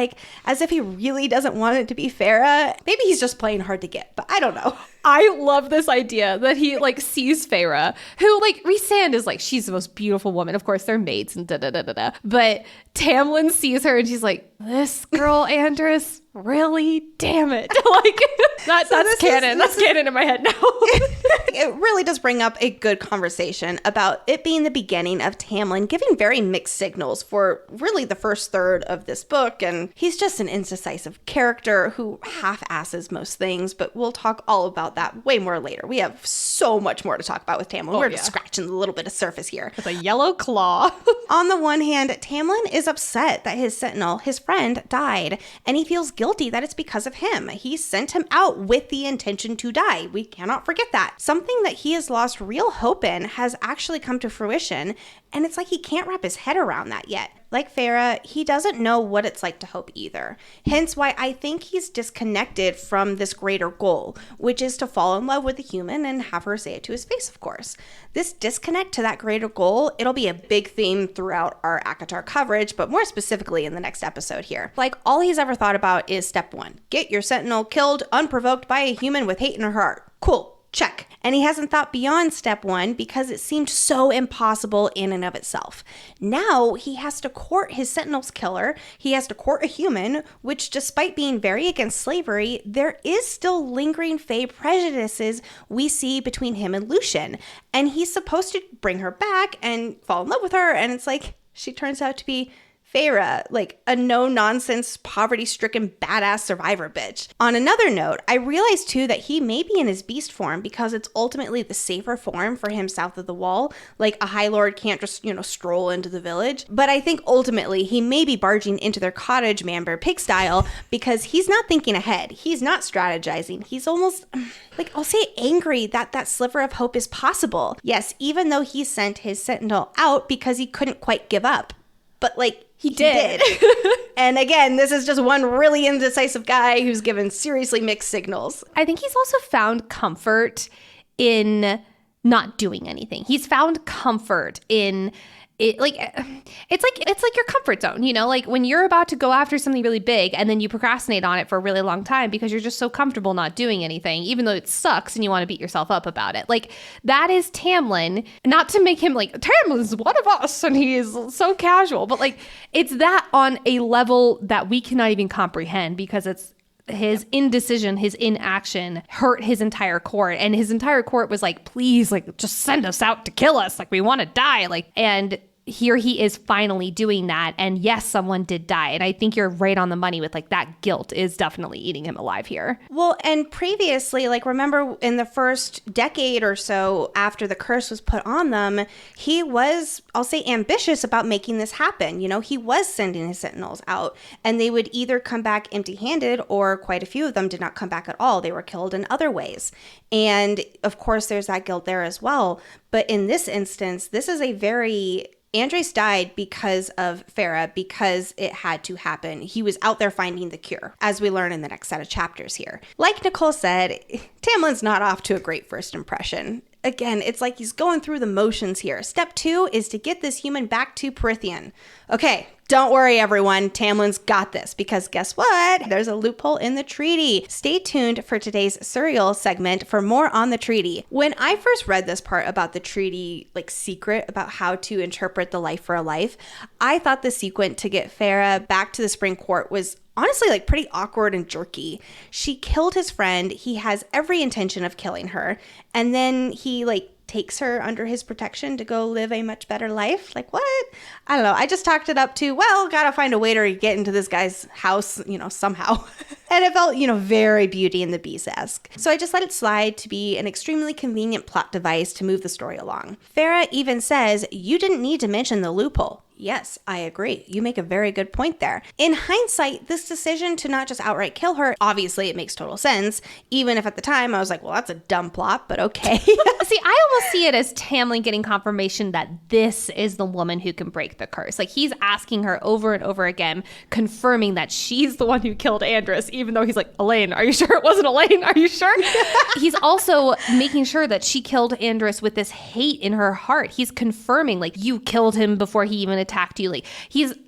as if he really doesn't want it to be Farah. Maybe he's just playing hard to get, but I don't know. I love this idea that he sees Farah, who Rhysand is she's the most beautiful woman. Of course, they're mates and da-da-da-da-da. But Tamlin sees her and she's this girl, Andress, really? Damn it. That's canon. That's canon in my head now. It really does bring up a good conversation about it being the beginning of Tamlin giving very mixed signals for really the first third of this book. And he's just an indecisive character who half-asses most things, but we'll talk all about that way more later. We have so much more to talk about with Tamlin. We're just scratching a little bit of surface here. With a yellow claw. On the one hand, Tamlin is upset that his sentinel, his friend, died, and he feels guilty that it's because of him. He sent him out with the intention to die. We cannot forget that. Something that he has lost real hope in has actually come to fruition, and it's he can't wrap his head around that yet. Like Farah, he doesn't know what it's like to hope either. Hence why I think he's disconnected from this greater goal, which is to fall in love with a human and have her say it to his face, of course. This disconnect to that greater goal, it'll be a big theme throughout our ACOTAR coverage, but more specifically in the next episode here. All he's ever thought about is step one. Get your sentinel killed unprovoked by a human with hate in her heart. Cool. Check. And he hasn't thought beyond step one because it seemed so impossible in and of itself. Now he has to court his sentinel's killer. He has to court a human, which despite being very against slavery, there is still lingering Fae prejudices we see between him and Lucian. And he's supposed to bring her back and fall in love with her. And it's she turns out to be Farah, a no-nonsense, poverty-stricken, badass survivor bitch. On another note, I realized too that he may be in his beast form because it's ultimately the safer form for him south of the wall. A High Lord can't just, stroll into the village. But I think ultimately he may be barging into their cottage man-bear pig style because he's not thinking ahead. He's not strategizing. He's almost, I'll say angry that sliver of hope is possible. Yes, even though he sent his sentinel out because he couldn't quite give up. But he did. And again, this is just one really indecisive guy who's given seriously mixed signals. I think he's also found comfort in not doing anything. He's found comfort in it. It's like your comfort zone, when you're about to go after something really big and then you procrastinate on it for a really long time because you're just so comfortable not doing anything, even though it sucks and you want to beat yourself up about it. That is Tamlin. Not to make him Tamlin's one of us and he is so casual, but it's that on a level that we cannot even comprehend because it's his indecision, his inaction hurt his entire court, and his entire court was please, just send us out to kill us. We want to die. And here he is finally doing that. And yes, someone did die. And I think you're right on the money with like that guilt is definitely eating him alive here. Well, and previously, like remember in the first decade or so after the curse was put on them, he was, I'll say, ambitious about making this happen. You know, he was sending his sentinels out and they would either come back empty-handed or quite a few of them did not come back at all. They were killed in other ways. And of course, there's that guilt there as well. But in this instance, this is a very... Andres died because of Farah, because it had to happen. He was out there finding the cure, as we learn in the next set of chapters here. Like Nicole said, Tamlin's not off to a great first impression. Again, it's like he's going through the motions here. Step 2 is to get this human back to Prythian. Okay, don't worry, everyone. Tamlin's got this, because guess what? There's a loophole in the treaty. Stay tuned for today's Suriel segment for more on the treaty. When I first read this part about the treaty, like secret about how to interpret the life for a life, I thought the sequence to get Farah back to the Spring Court was honestly like pretty awkward and jerky. She killed his friend. He has every intention of killing her. And then he like takes her under his protection to go live a much better life. Like what? I don't know. I just talked it up to, well, gotta find a way to get into this guy's house, you know, somehow. And it felt, you know, very Beauty and the Beast-esque. So I just let it slide to be an extremely convenient plot device to move the story along. Farah even says, you didn't need to mention the loophole. Yes, I agree. You make a very good point there. In hindsight, this decision to not just outright kill her, obviously it makes total sense. Even if at the time I was like, well, that's a dumb plot, but okay. See, I almost see it as Tamlin getting confirmation that this is the woman who can break the curse. Like he's asking her over and over again, confirming that she's the one who killed Andres, even though he's like, Elaine, are you sure it wasn't Elaine? Are you sure? He's also making sure that she killed Andres with this hate in her heart. He's confirming like you killed him before he even attacked you. Like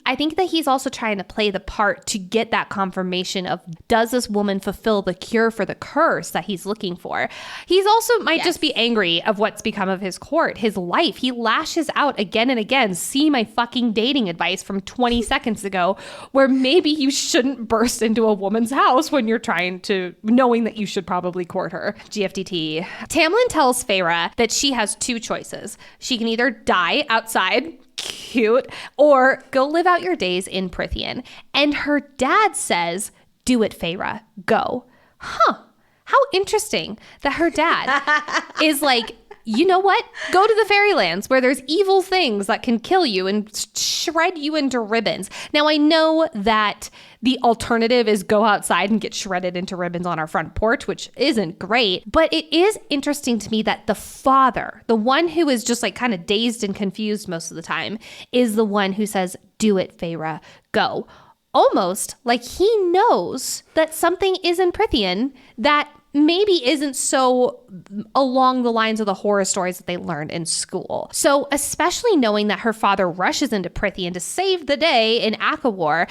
I think that he's also trying to play the part to get that confirmation of, does this woman fulfill the cure for the curse that he's looking for? He's also might just be angry of what's become of his court, his life. He lashes out again and again. See my fucking dating advice from 20 seconds ago, where maybe you shouldn't burst into a woman's house when you're knowing that you should probably court her. GFDT. Tamlin tells Farah that she has two choices. She can either die outside, cute, or go live out your days in Prythian. And her dad says, do it, Farah, go. Huh. How interesting that her dad is like, you know what? Go to the fairylands where there's evil things that can kill you and shred you into ribbons. Now, I know that the alternative is go outside and get shredded into ribbons on our front porch, which isn't great. But it is interesting to me that the father, the one who is just like kind of dazed and confused most of the time, is the one who says, do it, Farah, go. Almost like he knows that something is in Prythian that maybe isn't so along the lines of the horror stories that they learned in school. So especially knowing that her father rushes into Prythian to save the day in ACOTAR,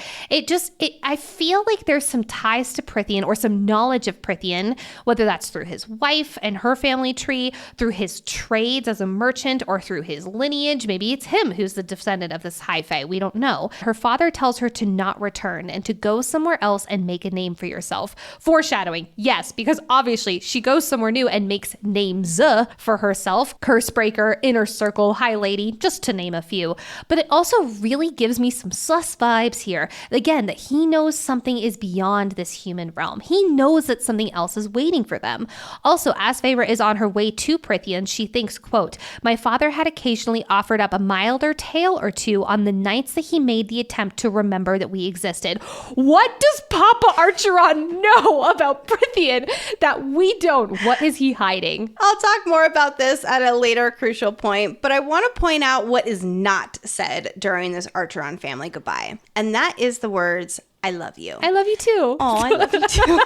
I feel like there's some ties to Prythian or some knowledge of Prythian, whether that's through his wife and her family tree, through his trades as a merchant, or through his lineage. Maybe it's him who's the descendant of this high fae. We don't know. Her father tells her to not return and to go somewhere else and make a name for yourself. Foreshadowing, yes, because obviously she goes somewhere new and makes names for herself. Cursebreaker, Inner Circle, High Lady, just to name a few. But it also really gives me some sus vibes here. Again, that he knows something is beyond this human realm. He knows that something else is waiting for them. Also, as Farah is on her way to Prythian, she thinks, quote, my father had occasionally offered up a milder tale or two on the nights that he made the attempt to remember that we existed. What does Papa Archeron know about Prythian that we don't? What is he hiding? I'll talk more about this at a later crucial point, but I want to point out what is not said during this Archeron family goodbye. And that is the words, I love you. I love you too. Oh, I love you too.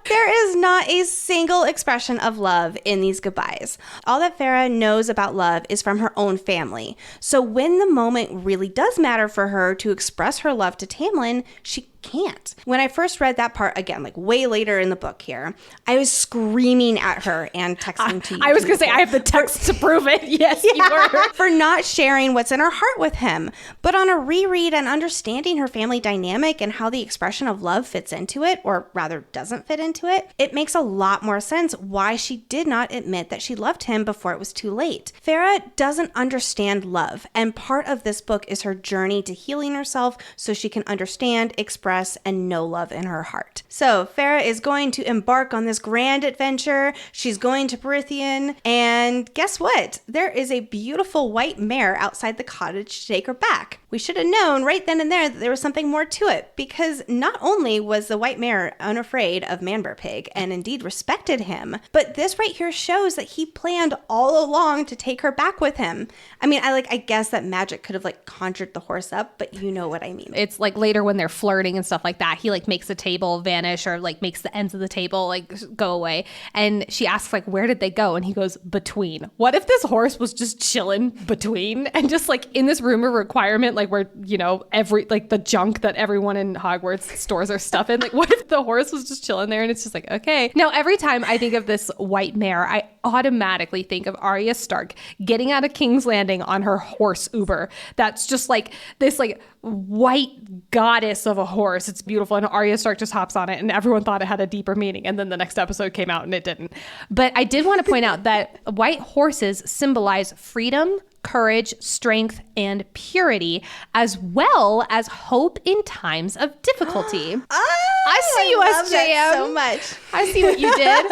There is not a single expression of love in these goodbyes. All that Farah knows about love is from her own family. So when the moment really does matter for her to express her love to Tamlin, she can't. When I first read that part, again, like way later in the book here, I was screaming at her and texting to you. I was going to say, I have the text to prove it. Yes, you were. For not sharing what's in her heart with him. But on a reread and understanding her family dynamic and how the expression of love fits into it, or rather doesn't fit into it, it makes a lot more sense why she did not admit that she loved him before it was too late. Farah doesn't understand love, and part of this book is her journey to healing herself so she can understand, express, and know love in her heart. So Farah is going to embark on this grand adventure. She's going to Prythian, and guess what? There is a beautiful white mare outside the cottage to take her back. We should have known right then and there that there was something more to it, because not only was the white mare unafraid of Man-Bear Pig and indeed respected him, but this right here shows that he planned all along to take her back with him. I mean, I guess that magic could have like conjured the horse up, but you know what I mean. It's like later when they're flirting and stuff like that, he like makes the table vanish or like makes the ends of the table like go away. And she asks like, where did they go? And he goes, between. What if this horse was just chilling between and just like in this room of requirement, like where, you know, every like the junk that everyone in Hogwarts stores their stuff in. Like what if the horse was just chilling there and it's just like, okay. Now, every time I think of this white mare, I automatically think of Arya Stark getting out of King's Landing on her horse Uber. That's just like this like white goddess of a horse. It's beautiful. And Arya Stark just hops on it and everyone thought it had a deeper meaning. And then the next episode came out and it didn't. But I did want to point out that white horses symbolize freedom, courage, strength, and purity, as well as hope in times of difficulty. I see you, SJM. So much. I see what you did.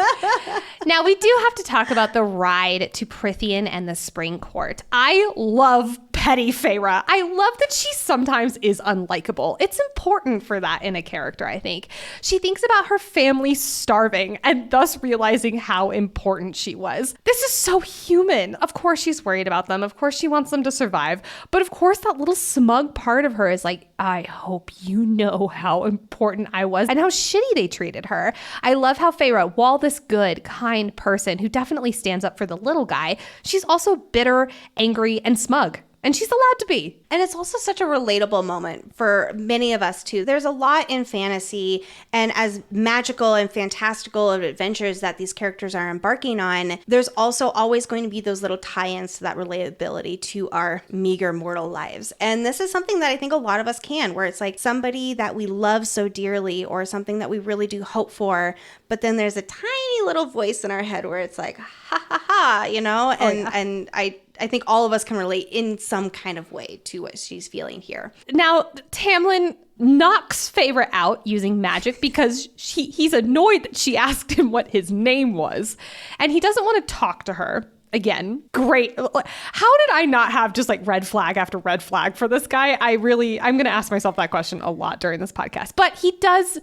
Now, we do have to talk about the ride to Prythian and the Spring Court. I love petty Feyre. I love that she sometimes is unlikable. It's important for that in a character, I think. She thinks about her family starving and thus realizing how important she was. This is so human. Of course she's worried about them. Of course she wants them to survive. But of course that little smug part of her is like, I hope you know how important I was and how shitty they treated her. I love how Feyre, while this good, kind person who definitely stands up for the little guy, she's also bitter, angry, and smug. And she's allowed to be. And it's also such a relatable moment for many of us too. There's a lot in fantasy, and as magical and fantastical of adventures that these characters are embarking on, there's also always going to be those little tie-ins to that relatability to our meager mortal lives. And this is something that I think a lot of us can, where it's like somebody that we love so dearly or something that we really do hope for, but then there's a tiny little voice in our head where it's like, ha ha ha, you know? And I think all of us can relate in some kind of way to what she's feeling here. Now, Tamlin knocks Feyre out using magic because he's annoyed that she asked him what his name was. And he doesn't want to talk to her. Again, great. How did I not have just like red flag after red flag for this guy? I'm going to ask myself that question a lot during this podcast. But he does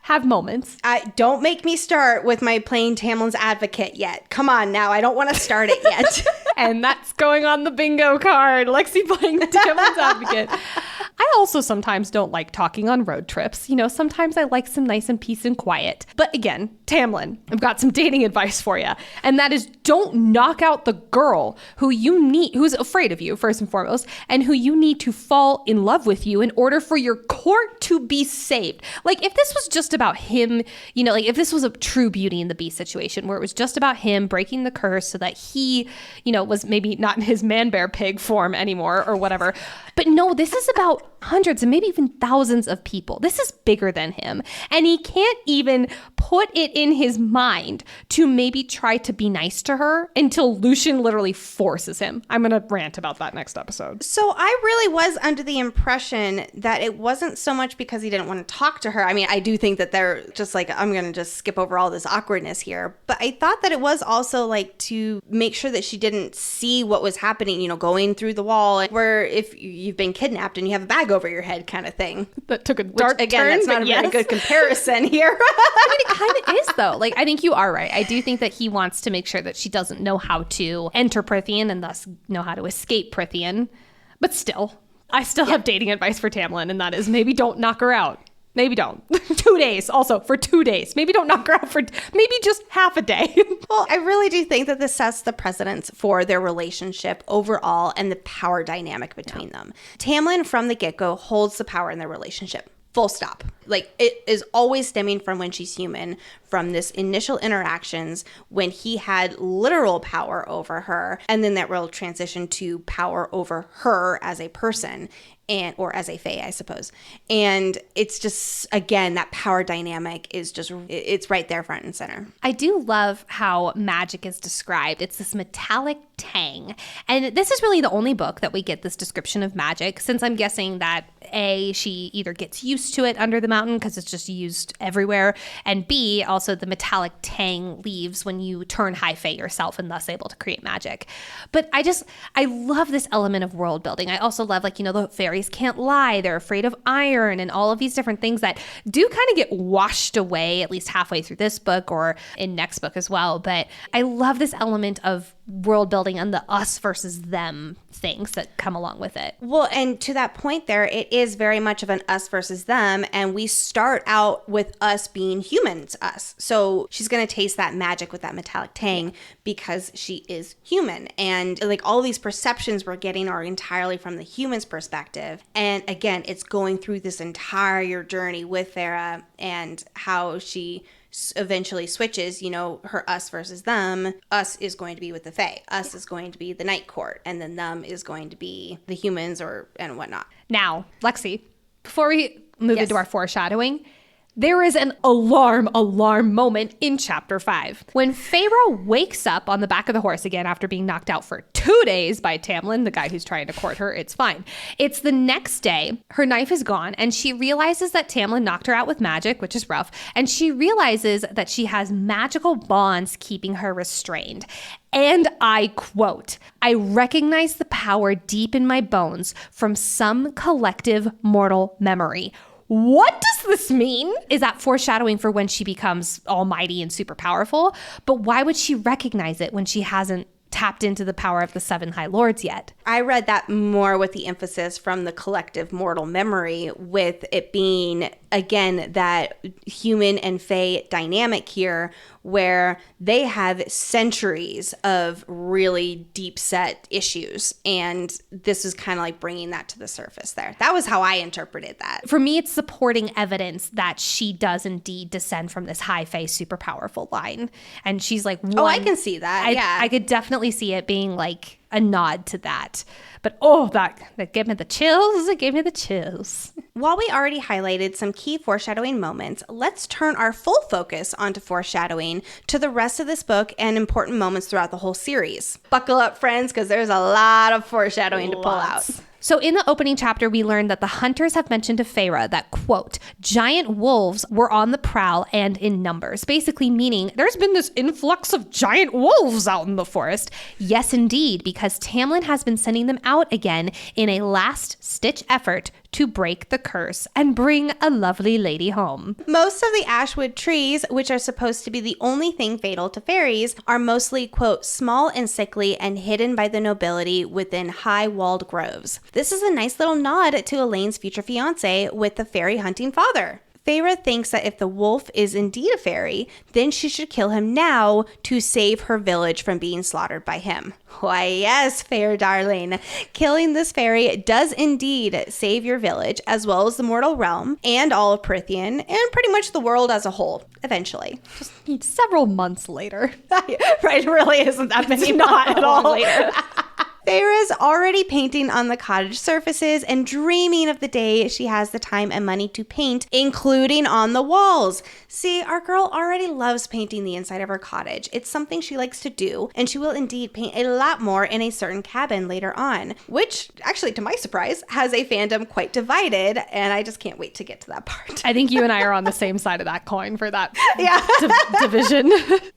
have moments. Don't make me start with my playing Tamlin's advocate yet. Come on now. I don't want to start it yet. And that's going on the bingo card. Lexi playing Tamlin's advocate. I also sometimes don't like talking on road trips. You know, sometimes I like some nice and peace and quiet. But again, Tamlin, I've got some dating advice for you. And that is, don't knock out the girl who's afraid of you, first and foremost, and who you need to fall in love with you in order for your court to be saved. Like, if this was just about him, you know, like if this was a true Beauty and the Beast situation where it was just about him breaking the curse so that he, you know, was maybe not in his Man-Bear Pig form anymore or whatever. But no, this is about hundreds and maybe even thousands of people. This is bigger than him. And he can't even put it in his mind to maybe try to be nice to her until Lucian literally forces him. I'm going to rant about that next episode. So I really was under the impression that it wasn't so much because he didn't want to talk to her. I mean, I do think that they're just like, I'm going to just skip over all this awkwardness here. But I thought that it was also like to make sure that she didn't see what was happening, you know, going through the wall, where if you've been kidnapped and you have a bag over your head kind of thing. That took a dark turn. Again, that's not a very good comparison here. I mean, it kind of is, though. Like, I think you are right. I do think that he wants to make sure that she doesn't know how to enter Prythian and thus know how to escape Prythian. But still, I still have dating advice for Tamlin, and that is maybe don't knock her out. Maybe don't. 2 days. Also, for 2 days. Maybe don't knock her out for maybe just half a day. Well, I really do think that this sets the precedence for their relationship overall and the power dynamic between them. Tamlin, from the get-go, holds the power in their relationship. Full stop. Like, it is always stemming from when she's human, from this initial interactions when he had literal power over her, and then that real transition to power over her as a person, and or as a fae, I suppose. And it's just, again, that power dynamic is just, it's right there front and center. I do love how magic is described. It's this metallic tang. And this is really the only book that we get this description of magic, since I'm guessing that A, she either gets used to it under the mountain because it's just used everywhere, and B, also the metallic tang leaves when you turn high fae yourself and thus able to create magic. But I love this element of world building. I also love, like, the fairies can't lie. They're afraid of iron and all of these different things that do kind of get washed away, at least halfway through this book or in next book as well. But I love this element of world building and the us versus them things that come along with it. Well, and to that point there, it is very much of an us versus them. And we start out with us being humans, us. So she's going to taste that magic with that metallic tang because she is human. And like all these perceptions we're getting are entirely from the human's perspective. And again, it's going through this entire journey with Farah and how she eventually switches, her us versus them. Us is going to be with the Fae. Us is going to be the Night Court. And then them is going to be the humans and whatnot. Now, Lexi, before we move into our foreshadowing, there is an alarm moment in chapter 5. When Feyre wakes up on the back of the horse again after being knocked out for 2 days by Tamlin, the guy who's trying to court her, it's fine. It's the next day, her knife is gone, and she realizes that Tamlin knocked her out with magic, which is rough, and she realizes that she has magical bonds keeping her restrained. And I quote, "I recognize the power deep in my bones from some collective mortal memory." What does this mean? Is that foreshadowing for when she becomes almighty and super powerful? But why would she recognize it when she hasn't tapped into the power of the 7 High Lords yet? I read that more with the emphasis from the collective mortal memory, with it being, again, that human and Fae dynamic here, where they have centuries of really deep set issues. And this is kind of like bringing that to the surface there. That was how I interpreted that. For me, it's supporting evidence that she does indeed descend from this high Fae super powerful line. And she's like, oh, I can see that. Yeah. I could definitely see it being like a nod to that. But that gave me the chills. It gave me the chills. While we already highlighted some key foreshadowing moments, let's turn our full focus onto foreshadowing to the rest of this book and important moments throughout the whole series. Buckle up, friends, because there's a lot of foreshadowing to pull out. So in the opening chapter, we learned that the hunters have mentioned to Feyre that, quote, giant wolves were on the prowl and in numbers, basically meaning there's been this influx of giant wolves out in the forest. Yes, indeed, because Tamlin has been sending them out again in a last-ditch effort to break the curse and bring a lovely lady home. Most of the ashwood trees, which are supposed to be the only thing fatal to fairies, are mostly, quote, small and sickly and hidden by the nobility within high-walled groves. This is a nice little nod to Elaine's future fiance with the fairy hunting father. Feyre thinks that if the wolf is indeed a fairy, then she should kill him now to save her village from being slaughtered by him. Why, yes, fair darling. Killing this fairy does indeed save your village, as well as the mortal realm, and all of Prythian, and pretty much the world as a whole, eventually. Just several months later. Right, it really isn't that many. Not at all later. Feyre's already painting on the cottage surfaces and dreaming of the day she has the time and money to paint, including on the walls. See, our girl already loves painting the inside of her cottage. It's something she likes to do, and she will indeed paint a lot more in a certain cabin later on, which, actually, to my surprise, has a fandom quite divided, and I just can't wait to get to that part. I think you and I are on the same side of that coin for that division.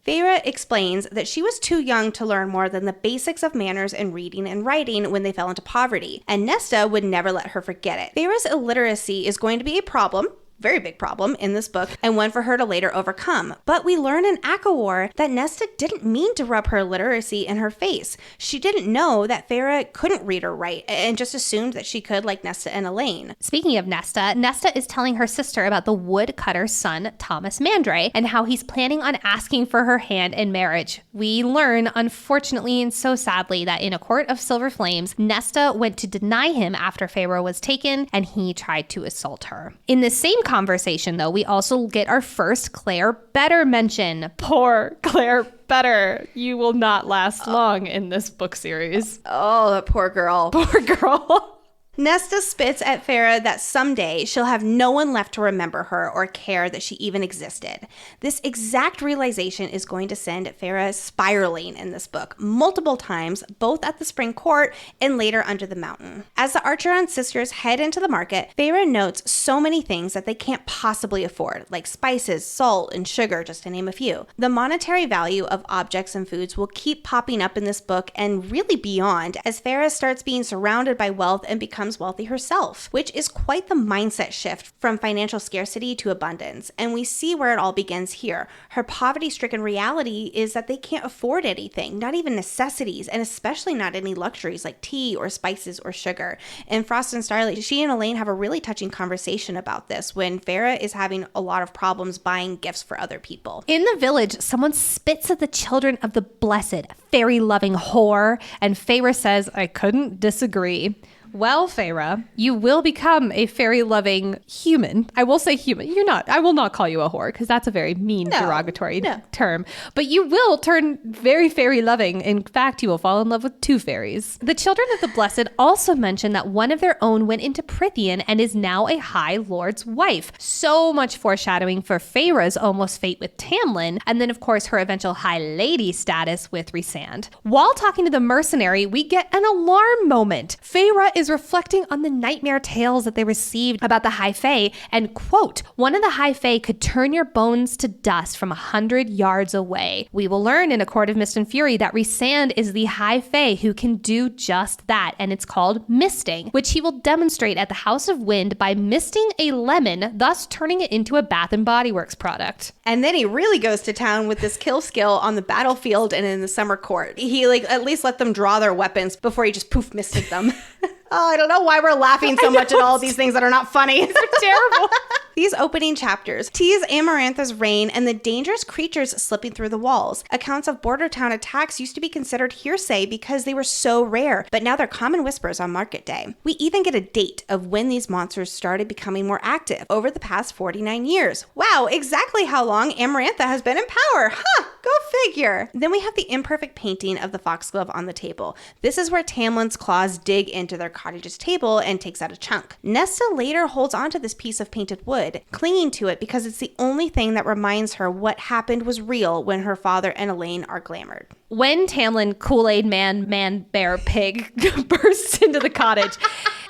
Feyre explains that she was too young to learn more than the basics of manners and reading and writing when they fell into poverty, and Nesta would never let her forget it. Feyre's illiteracy is going to be a problem, very big problem in this book, and one for her to later overcome. But we learn in ACOTAR that Nesta didn't mean to rub her literacy in her face. She didn't know that Feyre couldn't read or write, and just assumed that she could, like Nesta and Elaine. Speaking of Nesta, Nesta is telling her sister about the woodcutter's son, Thomas Mandray, and how he's planning on asking for her hand in marriage. We learn, unfortunately and so sadly, that in a court of silver flames, Nesta went to deny him after Feyre was taken, and he tried to assault her. In the same conversation, though, we also get our first Claire Better mention. Poor Claire Better. You will not last long in this book series. Oh, that poor girl. Poor girl. Nesta spits at Farah that someday she'll have no one left to remember her or care that she even existed. This exact realization is going to send Farah spiraling in this book multiple times, both at the Spring Court and later under the mountain. As the Archeron sisters head into the market, Farah notes so many things that they can't possibly afford, like spices, salt, and sugar, just to name a few. The monetary value of objects and foods will keep popping up in this book and really beyond as Farah starts being surrounded by wealth and becomes wealthy herself, which is quite the mindset shift from financial scarcity to abundance. And we see where it all begins here. Her poverty-stricken reality is that they can't afford anything, not even necessities, and especially not any luxuries like tea or spices or sugar. In Frost and Starlight, she and Elaine have a really touching conversation about this when Farah is having a lot of problems buying gifts for other people. In the village, someone spits at the children of the blessed, fairy-loving whore, and Feyre says, I couldn't disagree. Well, Feyre, you will become a fairy-loving human. I will say human. You're not. I will not call you a whore because that's a very mean, derogatory term. But you will turn very fairy-loving. In fact, you will fall in love with two fairies. The children of the Blessed also mention that one of their own went into Prythian and is now a High Lord's wife. So much foreshadowing for Feyre's almost fate with Tamlin, and then, of course, her eventual High Lady status with Rhysand. While talking to the mercenary, we get an alarm moment. Feyre is reflecting on the nightmare tales that they received about the High Fae, and quote, one of the High Fae could turn your bones to dust from 100 yards away. We will learn in A Court of Mist and Fury that Rhysand is the High Fae who can do just that, and it's called misting, which he will demonstrate at the House of Wind by misting a lemon, thus turning it into a Bath and Body Works product. And then he really goes to town with this kill skill on the battlefield and in the summer court. He at least let them draw their weapons before he just poof misted them. Oh, I don't know why we're laughing so much at all these things that are not funny. They're terrible. These opening chapters tease Amarantha's reign and the dangerous creatures slipping through the walls. Accounts of border town attacks used to be considered hearsay because they were so rare, but now they're common whispers on market day. We even get a date of when these monsters started becoming more active over the past 49 years. Wow, exactly how long Amarantha has been in power. Huh, go figure. Then we have the imperfect painting of the foxglove on the table. This is where Tamlin's claws dig into their cottage's table and takes out a chunk. Nesta later holds onto this piece of painted wood, clinging to it because it's the only thing that reminds her what happened was real when her father and Elaine are glamored. When Tamlin, Kool-Aid man, bear, pig bursts into the cottage,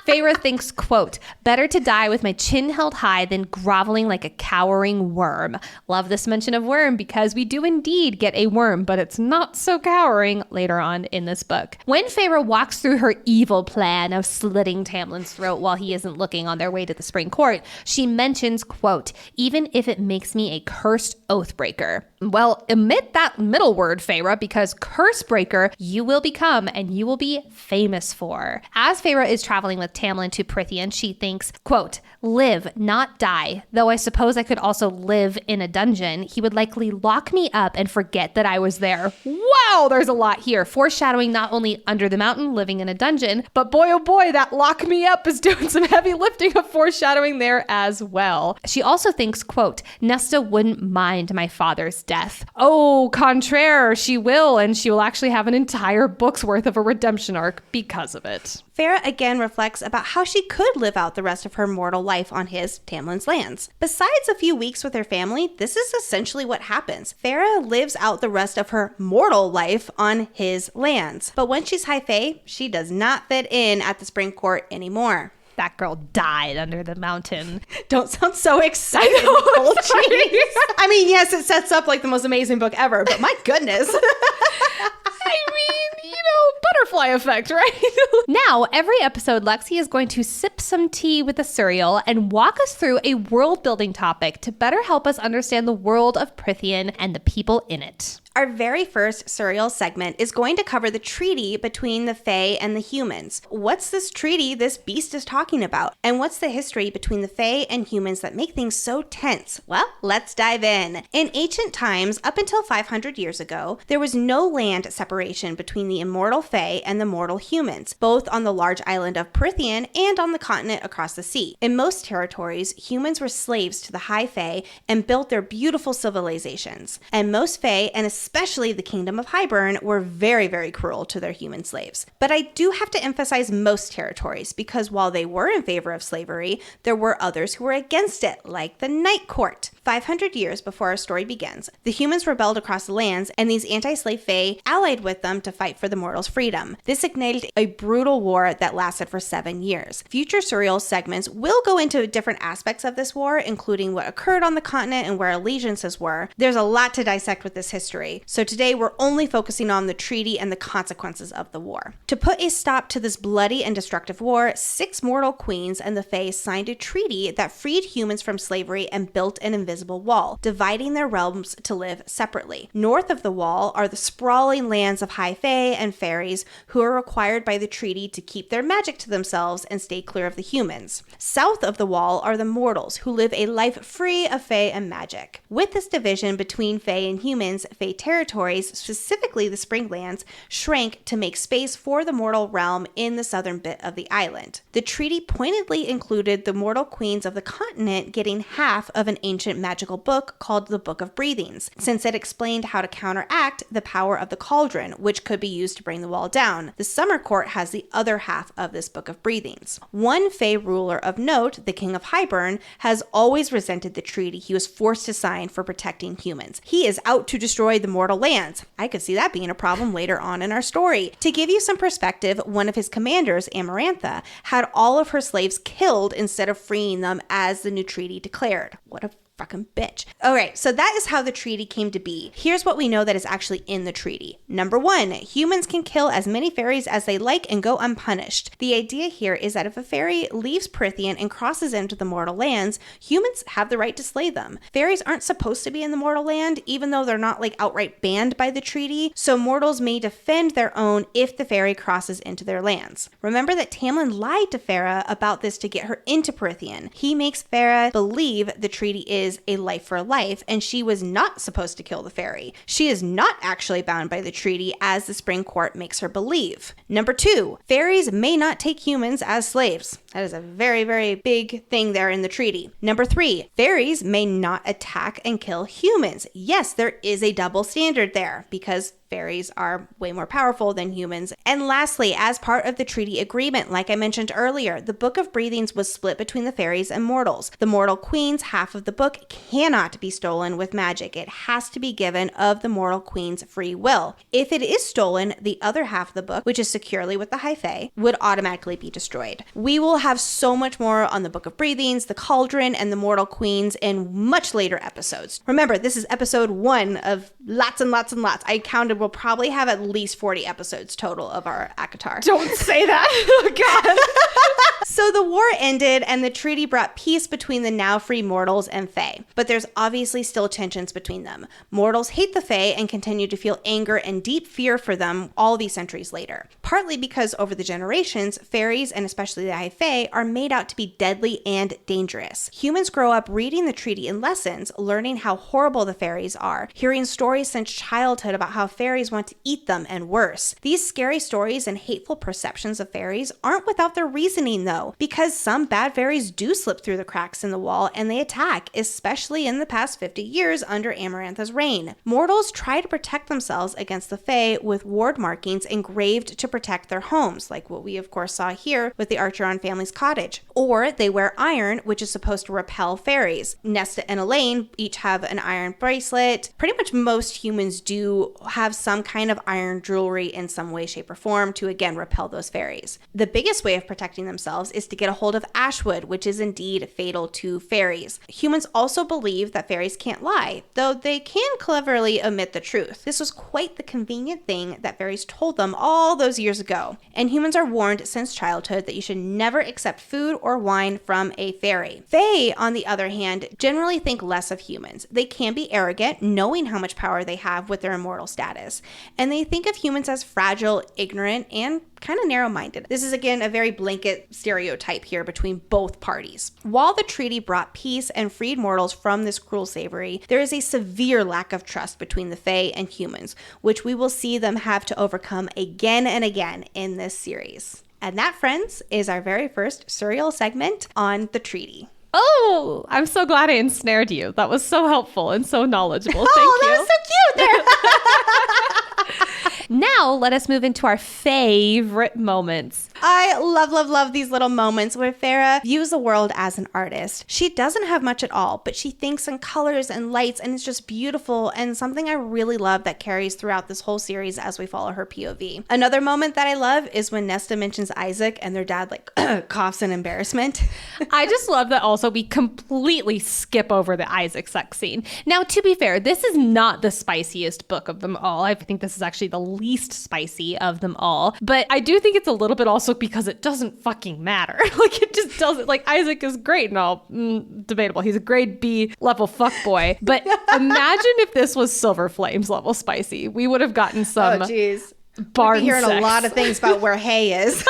Feyre thinks, quote, better to die with my chin held high than groveling like a cowering worm. Love this mention of worm because we do indeed get a worm, but it's not so cowering later on in this book. When Feyre walks through her evil plan of slitting Tamlin's throat while he isn't looking on their way to the Spring Court, she mentions, quote, even if it makes me a cursed oathbreaker. Well, omit that middle word, Feyre, because curse breaker you will become and you will be famous for. As Feyre is traveling with Tamlin to Prythian, she thinks, quote, live, not die. Though I suppose I could also live in a dungeon. He would likely lock me up and forget that I was there. Wow, there's a lot here. Foreshadowing not only under the mountain, living in a dungeon, but boy, oh boy, that lock me up is doing some heavy lifting of foreshadowing there as well. She also thinks, quote, Nesta wouldn't mind my father's death. Oh, contraire, she will, and she will actually have an entire book's worth of a redemption arc because of it. Feyre again reflects about how she could live out the rest of her mortal life on his, Tamlin's, lands. Besides a few weeks with her family, this is essentially what happens. Feyre lives out the rest of her mortal life on his lands. But when she's High Fae, she does not fit in at the Spring Court anymore. That girl died under the mountain. Don't sound so excited, Nicole. I mean, yes, it sets up like the most amazing book ever, but my goodness. I mean, butterfly effect, right? Now, every episode, Lexi is going to sip some tea with a Suriel and walk us through a world-building topic to better help us understand the world of Prythian and the people in it. Our very first Suriel segment is going to cover the treaty between the Fae and the humans. What's this treaty this beast is talking about? And what's the history between the Fae and humans that make things so tense? Well, let's dive in. In ancient times, up until 500 years ago, there was no land separation between the immortal Fae and the mortal humans, both on the large island of Prythian and on the continent across the sea. In most territories, humans were slaves to the High Fae and built their beautiful civilizations. And most Fae, and especially the kingdom of Hybern, were very, very cruel to their human slaves. But I do have to emphasize most territories, because while they were in favor of slavery, there were others who were against it, like the Night Court. 500 years before our story begins, the humans rebelled across the lands, and these anti-slave Fae allied with them to fight for the mortals' freedom. This ignited a brutal war that lasted for 7 years. Future Suriel segments will go into different aspects of this war, including what occurred on the continent and where allegiances were. There's a lot to dissect with this history, so today we're only focusing on the treaty and the consequences of the war. To put a stop to this bloody and destructive war, 6 mortal queens and the Fae signed a treaty that freed humans from slavery and built an invisible wall, dividing their realms to live separately. North of the wall are the sprawling lands of High Fae and fairies, who are required by the treaty to keep their magic to themselves and stay clear of the humans. South of the wall are the mortals, who live a life free of Fae and magic. With this division between Fae and humans, Fae territories, specifically the Springlands, shrank to make space for the mortal realm in the southern bit of the island. The treaty pointedly included the mortal queens of the continent getting half of an ancient magical book called the Book of Breathings, since it explained how to counteract the power of the Cauldron, which could be used to bring the wall down. The Summer Court has the other half of this Book of Breathings. One Fae ruler of note, the King of Hybern, has always resented the treaty he was forced to sign for protecting humans. He is out to destroy the mortal lands. I could see that being a problem later on in our story. To give you some perspective, one of his commanders, Amarantha, had all of her slaves killed instead of freeing them as the new treaty declared. What a fucking bitch. All right, so that is how the treaty came to be. Here's what we know that is actually in the treaty. Number 1, humans can kill as many fairies as they like and go unpunished. The idea here is that if a fairy leaves Prythian and crosses into the mortal lands, humans have the right to slay them. Fairies aren't supposed to be in the mortal land, even though they're not like outright banned by the treaty, so mortals may defend their own if the fairy crosses into their lands. Remember that Tamlin lied to Farah about this to get her into Prythian. He makes Farah believe the treaty is a life for life, and she was not supposed to kill the fairy. She is not actually bound by the treaty, as the Spring Court makes her believe. Number 2, fairies may not take humans as slaves. That is a very, very big thing there in the treaty. Number 3, fairies may not attack and kill humans. Yes, there is a double standard there, because fairies are way more powerful than humans. And lastly, as part of the treaty agreement, like I mentioned earlier, the Book of Breathings was split between the fairies and mortals. The mortal queen's half of the book cannot be stolen with magic. It has to be given of the mortal queen's free will. If it is stolen, the other half of the book, which is securely with the High Fae, would automatically be destroyed. We will have so much more on the Book of Breathings, the Cauldron, and the mortal queens in much later episodes. Remember, this is episode 1 of lots and lots and lots. I counted we'll probably have at least 40 episodes total of our ACOTAR. Don't say that. Oh, God. So the war ended, and the treaty brought peace between the now free mortals and Fae. But there's obviously still tensions between them. Mortals hate the Fae and continue to feel anger and deep fear for them all these centuries later. Partly because over the generations, fairies, and especially the High Fae, are made out to be deadly and dangerous. Humans grow up reading the treaty in lessons, learning how horrible the fairies are, hearing stories since childhood about how fairies want to eat them and worse. These scary stories and hateful perceptions of fairies aren't without their reasoning though, because some bad fairies do slip through the cracks in the wall and they attack, especially in the past 50 years under Amarantha's reign. Mortals try to protect themselves against the Fae with ward markings engraved to protect their homes, like what we of course saw here with the Archeron family's cottage. Or they wear iron, which is supposed to repel fairies. Nesta and Elaine each have an iron bracelet. Pretty much most humans do have some kind of iron jewelry in some way, shape, or form to again repel those fairies. The biggest way of protecting themselves is to get a hold of ashwood, which is indeed fatal to fairies. Humans also believe that fairies can't lie, though they can cleverly omit the truth. This was quite the convenient thing that fairies told them all those years ago. And humans are warned since childhood that you should never accept food or wine from a fairy. Fae, on the other hand, generally think less of humans. They can be arrogant, knowing how much power they have with their immortal status. And they think of humans as fragile, ignorant, and kind of narrow-minded. This is, again, a very blanket stereotype here between both parties. While the treaty brought peace and freed mortals from this cruel slavery, there is a severe lack of trust between the Fae and humans, which we will see them have to overcome again and again in this series. And that, friends, is our very first Suriel segment on the treaty. Oh, I'm so glad I ensnared you. That was so helpful and so knowledgeable. Thank you. That was so cute there. Now, let us move into our favorite moments. I love these little moments where Farah views the world as an artist. She doesn't have much at all, but she thinks in colors and lights, and it's just beautiful and something I really love that carries throughout this whole series as we follow her POV. Another moment that I love is when Nesta mentions Isaac and their dad coughs in embarrassment. I just love that also we completely skip over the Isaac sex scene. Now, to be fair, this is not the spiciest book of them all. I think this is actually the least spicy of them all. But I do think it's a little bit also because it doesn't fucking matter. It just doesn't. Isaac is great and all. Debatable. He's a grade B level fuckboy. But imagine if this was Silver Flames level spicy. We would have gotten some barn sex. We'd be hearing a lot of things about where Hay is.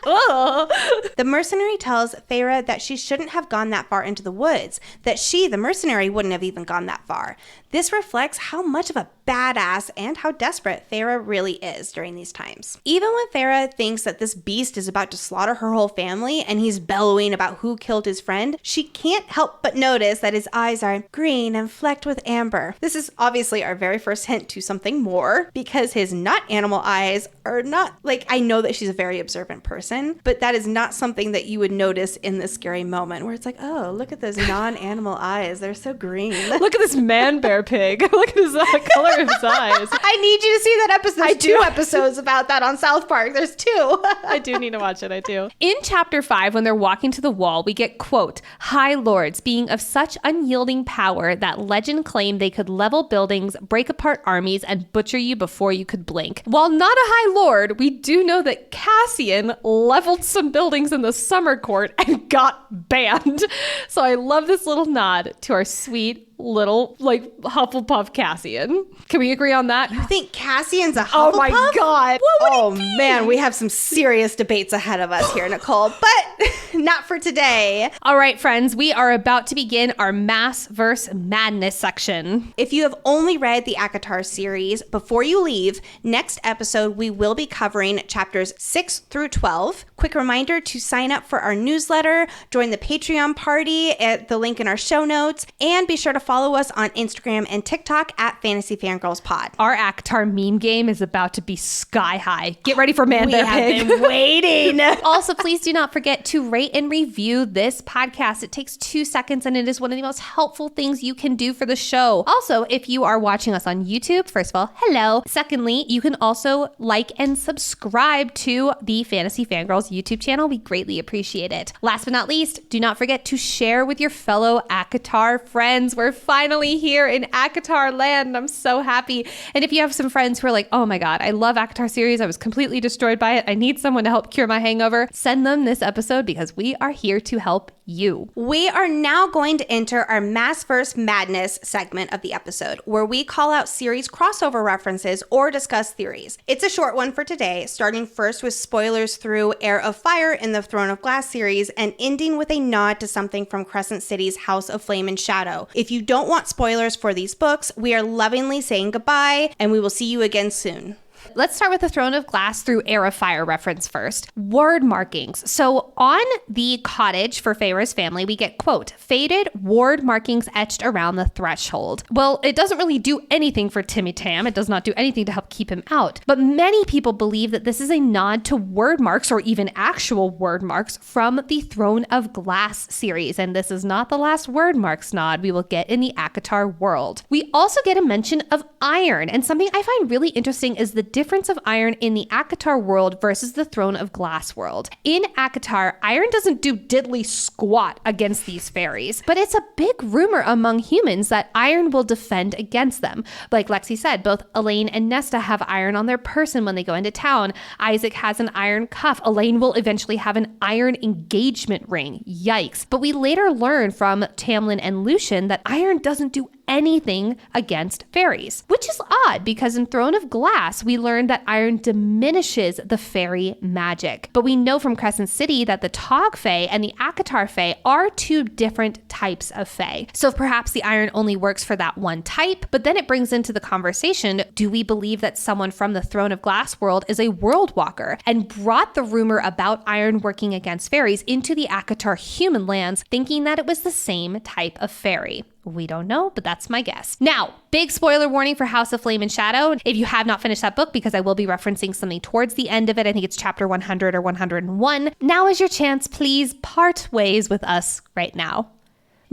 The mercenary tells Feyre that she shouldn't have gone that far into the woods, that she, the mercenary, wouldn't have even gone that far. This reflects how much of a badass and how desperate Feyre really is during these times. Even when Feyre thinks that this beast is about to slaughter her whole family and he's bellowing about who killed his friend, she can't help but notice that his eyes are green and flecked with amber. This is obviously our very first hint to something more, because his not animal eyes are not, I know that she's a very observant person, but that is not something that you would notice in this scary moment where it's oh, look at those non-animal eyes. They're so green. Look at this man bear pig. Look at his color of his eyes. I need you to see that episode. There's 2 episodes about that on South Park. There's 2. I do need to watch it. I do. In chapter 5, when they're walking to the wall, we get, quote, high lords being of such unyielding power that legend claimed they could level buildings, break apart armies, and butcher you before you could blink. While not a high lord, we do know that Cassian leveled some buildings in the summer court and got banned. So I love this little nod to our sweet little Hufflepuff Cassian. Can we agree on that? You think Cassian's a Hufflepuff? Oh my god. Oh man, we have some serious debates ahead of us here, Nicole, but not for today. All right, friends, we are about to begin our Maas versus Madness section. If you have only read the ACOTAR series, before you leave, next episode we will be covering chapters 6 through 12. Quick reminder to sign up for our newsletter, join the Patreon party at the link in our show notes, and be sure to follow us on Instagram and TikTok at Fantasy Fangirls Pod. Our ACOTAR meme game is about to be sky high. Get ready for Man Bear Pig. We have been waiting. Also, please do not forget to rate and review this podcast. It takes 2 seconds and it is one of the most helpful things you can do for the show. Also, if you are watching us on YouTube, first of all, hello. Secondly, you can also like and subscribe to the Fantasy Fangirls YouTube channel. We greatly appreciate it. Last but not least, do not forget to share with your fellow ACOTAR friends. We're finally here in ACOTAR land. I'm so happy. And if you have some friends who are like, oh my God, I love ACOTAR series. I was completely destroyed by it. I need someone to help cure my hangover. Send them this episode because we are here to help you. We are now going to enter our Maas vs. Madness segment of the episode, where we call out series crossover references or discuss theories. It's a short one for today, starting first with spoilers through Heir of Fire in the Throne of Glass series and ending with a nod to something from Crescent City's House of Flame and Shadow. If you don't want spoilers for these books, we are lovingly saying goodbye, and we will see you again soon. Let's start with the Throne of Glass through Heir of Fire reference first. Word markings. So on the cottage for Feyre's family, we get, quote, faded ward markings etched around the threshold. Well, it doesn't really do anything for Timmy Tam. It does not do anything to help keep him out. But many people believe that this is a nod to word marks or even actual word marks from the Throne of Glass series. And this is not the last word marks nod we will get in the ACOTAR world. We also get a mention of iron. And something I find really interesting is the difference of iron in the ACOTAR world versus the Throne of Glass world. In ACOTAR, iron doesn't do diddly squat against these fairies, but it's a big rumor among humans that iron will defend against them. Like Lexi said, both Elaine and Nesta have iron on their person when they go into town. Isaac has an iron cuff. Elaine will eventually have an iron engagement ring. Yikes. But we later learn from Tamlin and Lucian that iron doesn't do anything against fairies, which is odd because in Throne of Glass, we learned that iron diminishes the fairy magic. But we know from Crescent City that the Tog Fae and the ACOTAR Fae are two different types of Fae. So perhaps the iron only works for that one type, but then it brings into the conversation, do we believe that someone from the Throne of Glass world is a world walker and brought the rumor about iron working against fairies into the ACOTAR human lands, thinking that it was the same type of fairy? We don't know, but that's my guess. Now, big spoiler warning for House of Flame and Shadow. If you have not finished that book, because I will be referencing something towards the end of it, I think it's chapter 100 or 101. Now is your chance. Please part ways with us right now.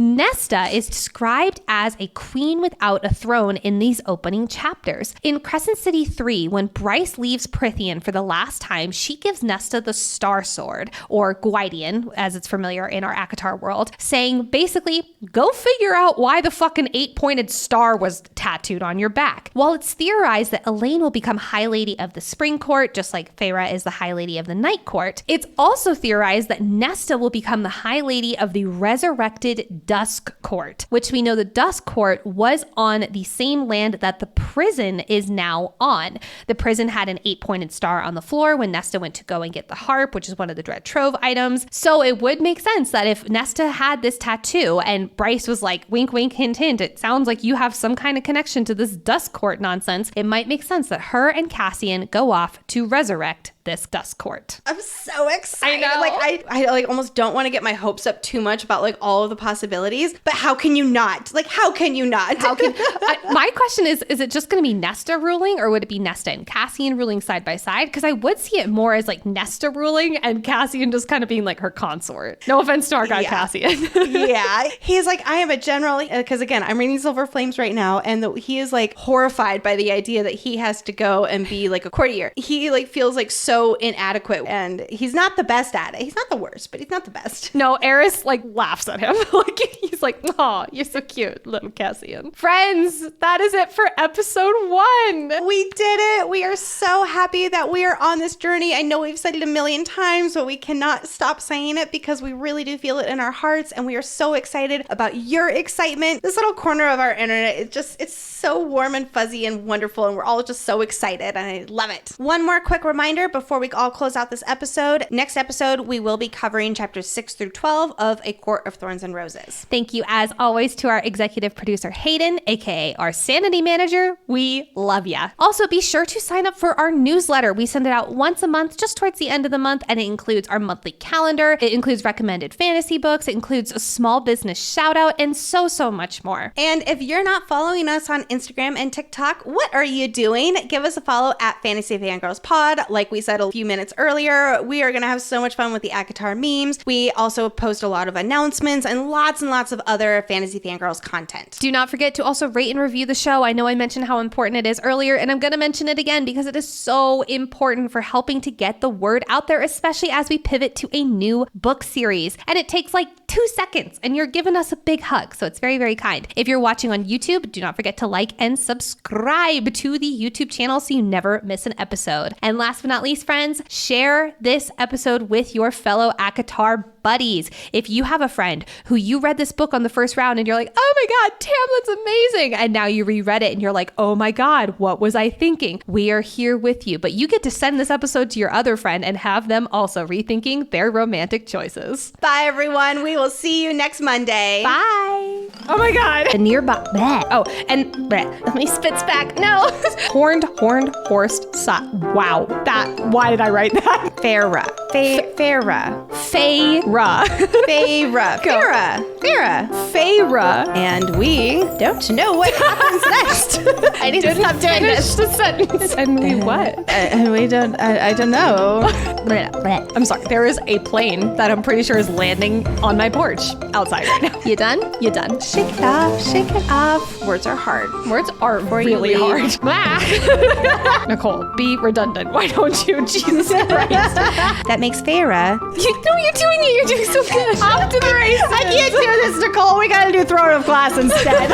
Nesta is described as a queen without a throne in these opening chapters. In Crescent City 3, when Bryce leaves Prythian for the last time, she gives Nesta the Star Sword, or Gwydion, as it's familiar in our ACOTAR world, saying basically, go figure out why the fucking 8-pointed star was tattooed on your back. While it's theorized that Elaine will become High Lady of the Spring Court, just like Feyre is the High Lady of the Night Court, it's also theorized that Nesta will become the High Lady of the resurrected Dusk Court, which we know the Dusk Court was on the same land that the prison is now on. The prison had an 8-pointed star on the floor when Nesta went to go and get the harp, which is one of the Dread Trove items. So it would make sense that if Nesta had this tattoo and Bryce was like, wink, wink, hint, hint, it sounds like you have some kind of connection to this Dusk Court nonsense, it might make sense that her and Cassian go off to resurrect this Dusk Court. I'm so excited. I know. Like I like almost don't want to get my hopes up too much about like all of the possibilities, but how can you not? Like, how can you not? My question is it just going to be Nesta ruling, or would it be Nesta and Cassian ruling side by side? Because I would see it more as like Nesta ruling and Cassian just kind of being like her consort. No offense to our guy Cassian. Yeah. He's like, I am a general, because again, I'm reading Silver Flames right now, and he is like horrified by the idea that he has to go and be like a courtier. He like feels like so inadequate, and he's not the best at it. He's not the worst, but he's not the best. No, Eris like laughs at him. Like he's like, oh, you're so cute, little Cassian. Friends, that is it for episode 1. We did it. We are so happy that we are on this journey. I know we've said it a million times, but we cannot stop saying it because we really do feel it in our hearts, and we are so excited about your excitement. This little corner of our internet, it's so warm and fuzzy and wonderful, and we're all just so excited, and I love it. One more quick reminder before we all close out this episode. Next episode, we will be covering chapters 6 through 12 of A Court of Thorns and Roses. Thank you, as always, to our executive producer, Hayden, aka our sanity manager. We love ya. Also, be sure to sign up for our newsletter. We send it out once a month, just towards the end of the month, and it includes our monthly calendar. It includes recommended fantasy books. It includes a small business shout out, and so much more. And if you're not following us on Instagram and TikTok, what are you doing? Give us a follow at Fantasy Fangirls Pod. Like we said a few minutes earlier, we are going to have so much fun with the ACOTAR memes. We also post a lot of announcements and lots of other Fantasy Fangirls content. Do not forget to also rate and review the show. I know I mentioned how important it is earlier, and I'm going to mention it again because it is so important for helping to get the word out there, especially as we pivot to a new book series. And it takes like 2 seconds, and you're giving us a big hug, so it's very kind. If you're watching on YouTube, do not forget to like and subscribe to the YouTube channel so you never miss an episode. And last but not least, friends, share this episode with your fellow ACOTAR buddies. If you have a friend who you read this book on the first round and you're like, oh my God, Tamlin's amazing, and now you reread it and you're like, oh my God, what was I thinking? We are here with you, but you get to send this episode to your other friend and have them also rethinking their romantic choices. Bye everyone. We will see you next Monday. Bye. Oh my God. The nearby. Bleh. Oh, and bleh. Let me spits back. No. horned, horsed, wow. Why did I write that? Farah. And we don't know what happened. happens next? I need to stop doing this. The sentence. And we what? We don't. I don't know. I'm sorry. There is a plane that I'm pretty sure is landing on my porch outside right now. You done? You done? Shake it off. Shake it off. Words are hard. Words are really hard. Nicole, be redundant. Why don't you? Jesus Christ. That makes Feyre. You're doing it. You're doing so good. Off to the races. I can't do this, Nicole. We gotta do Throne of Glass instead.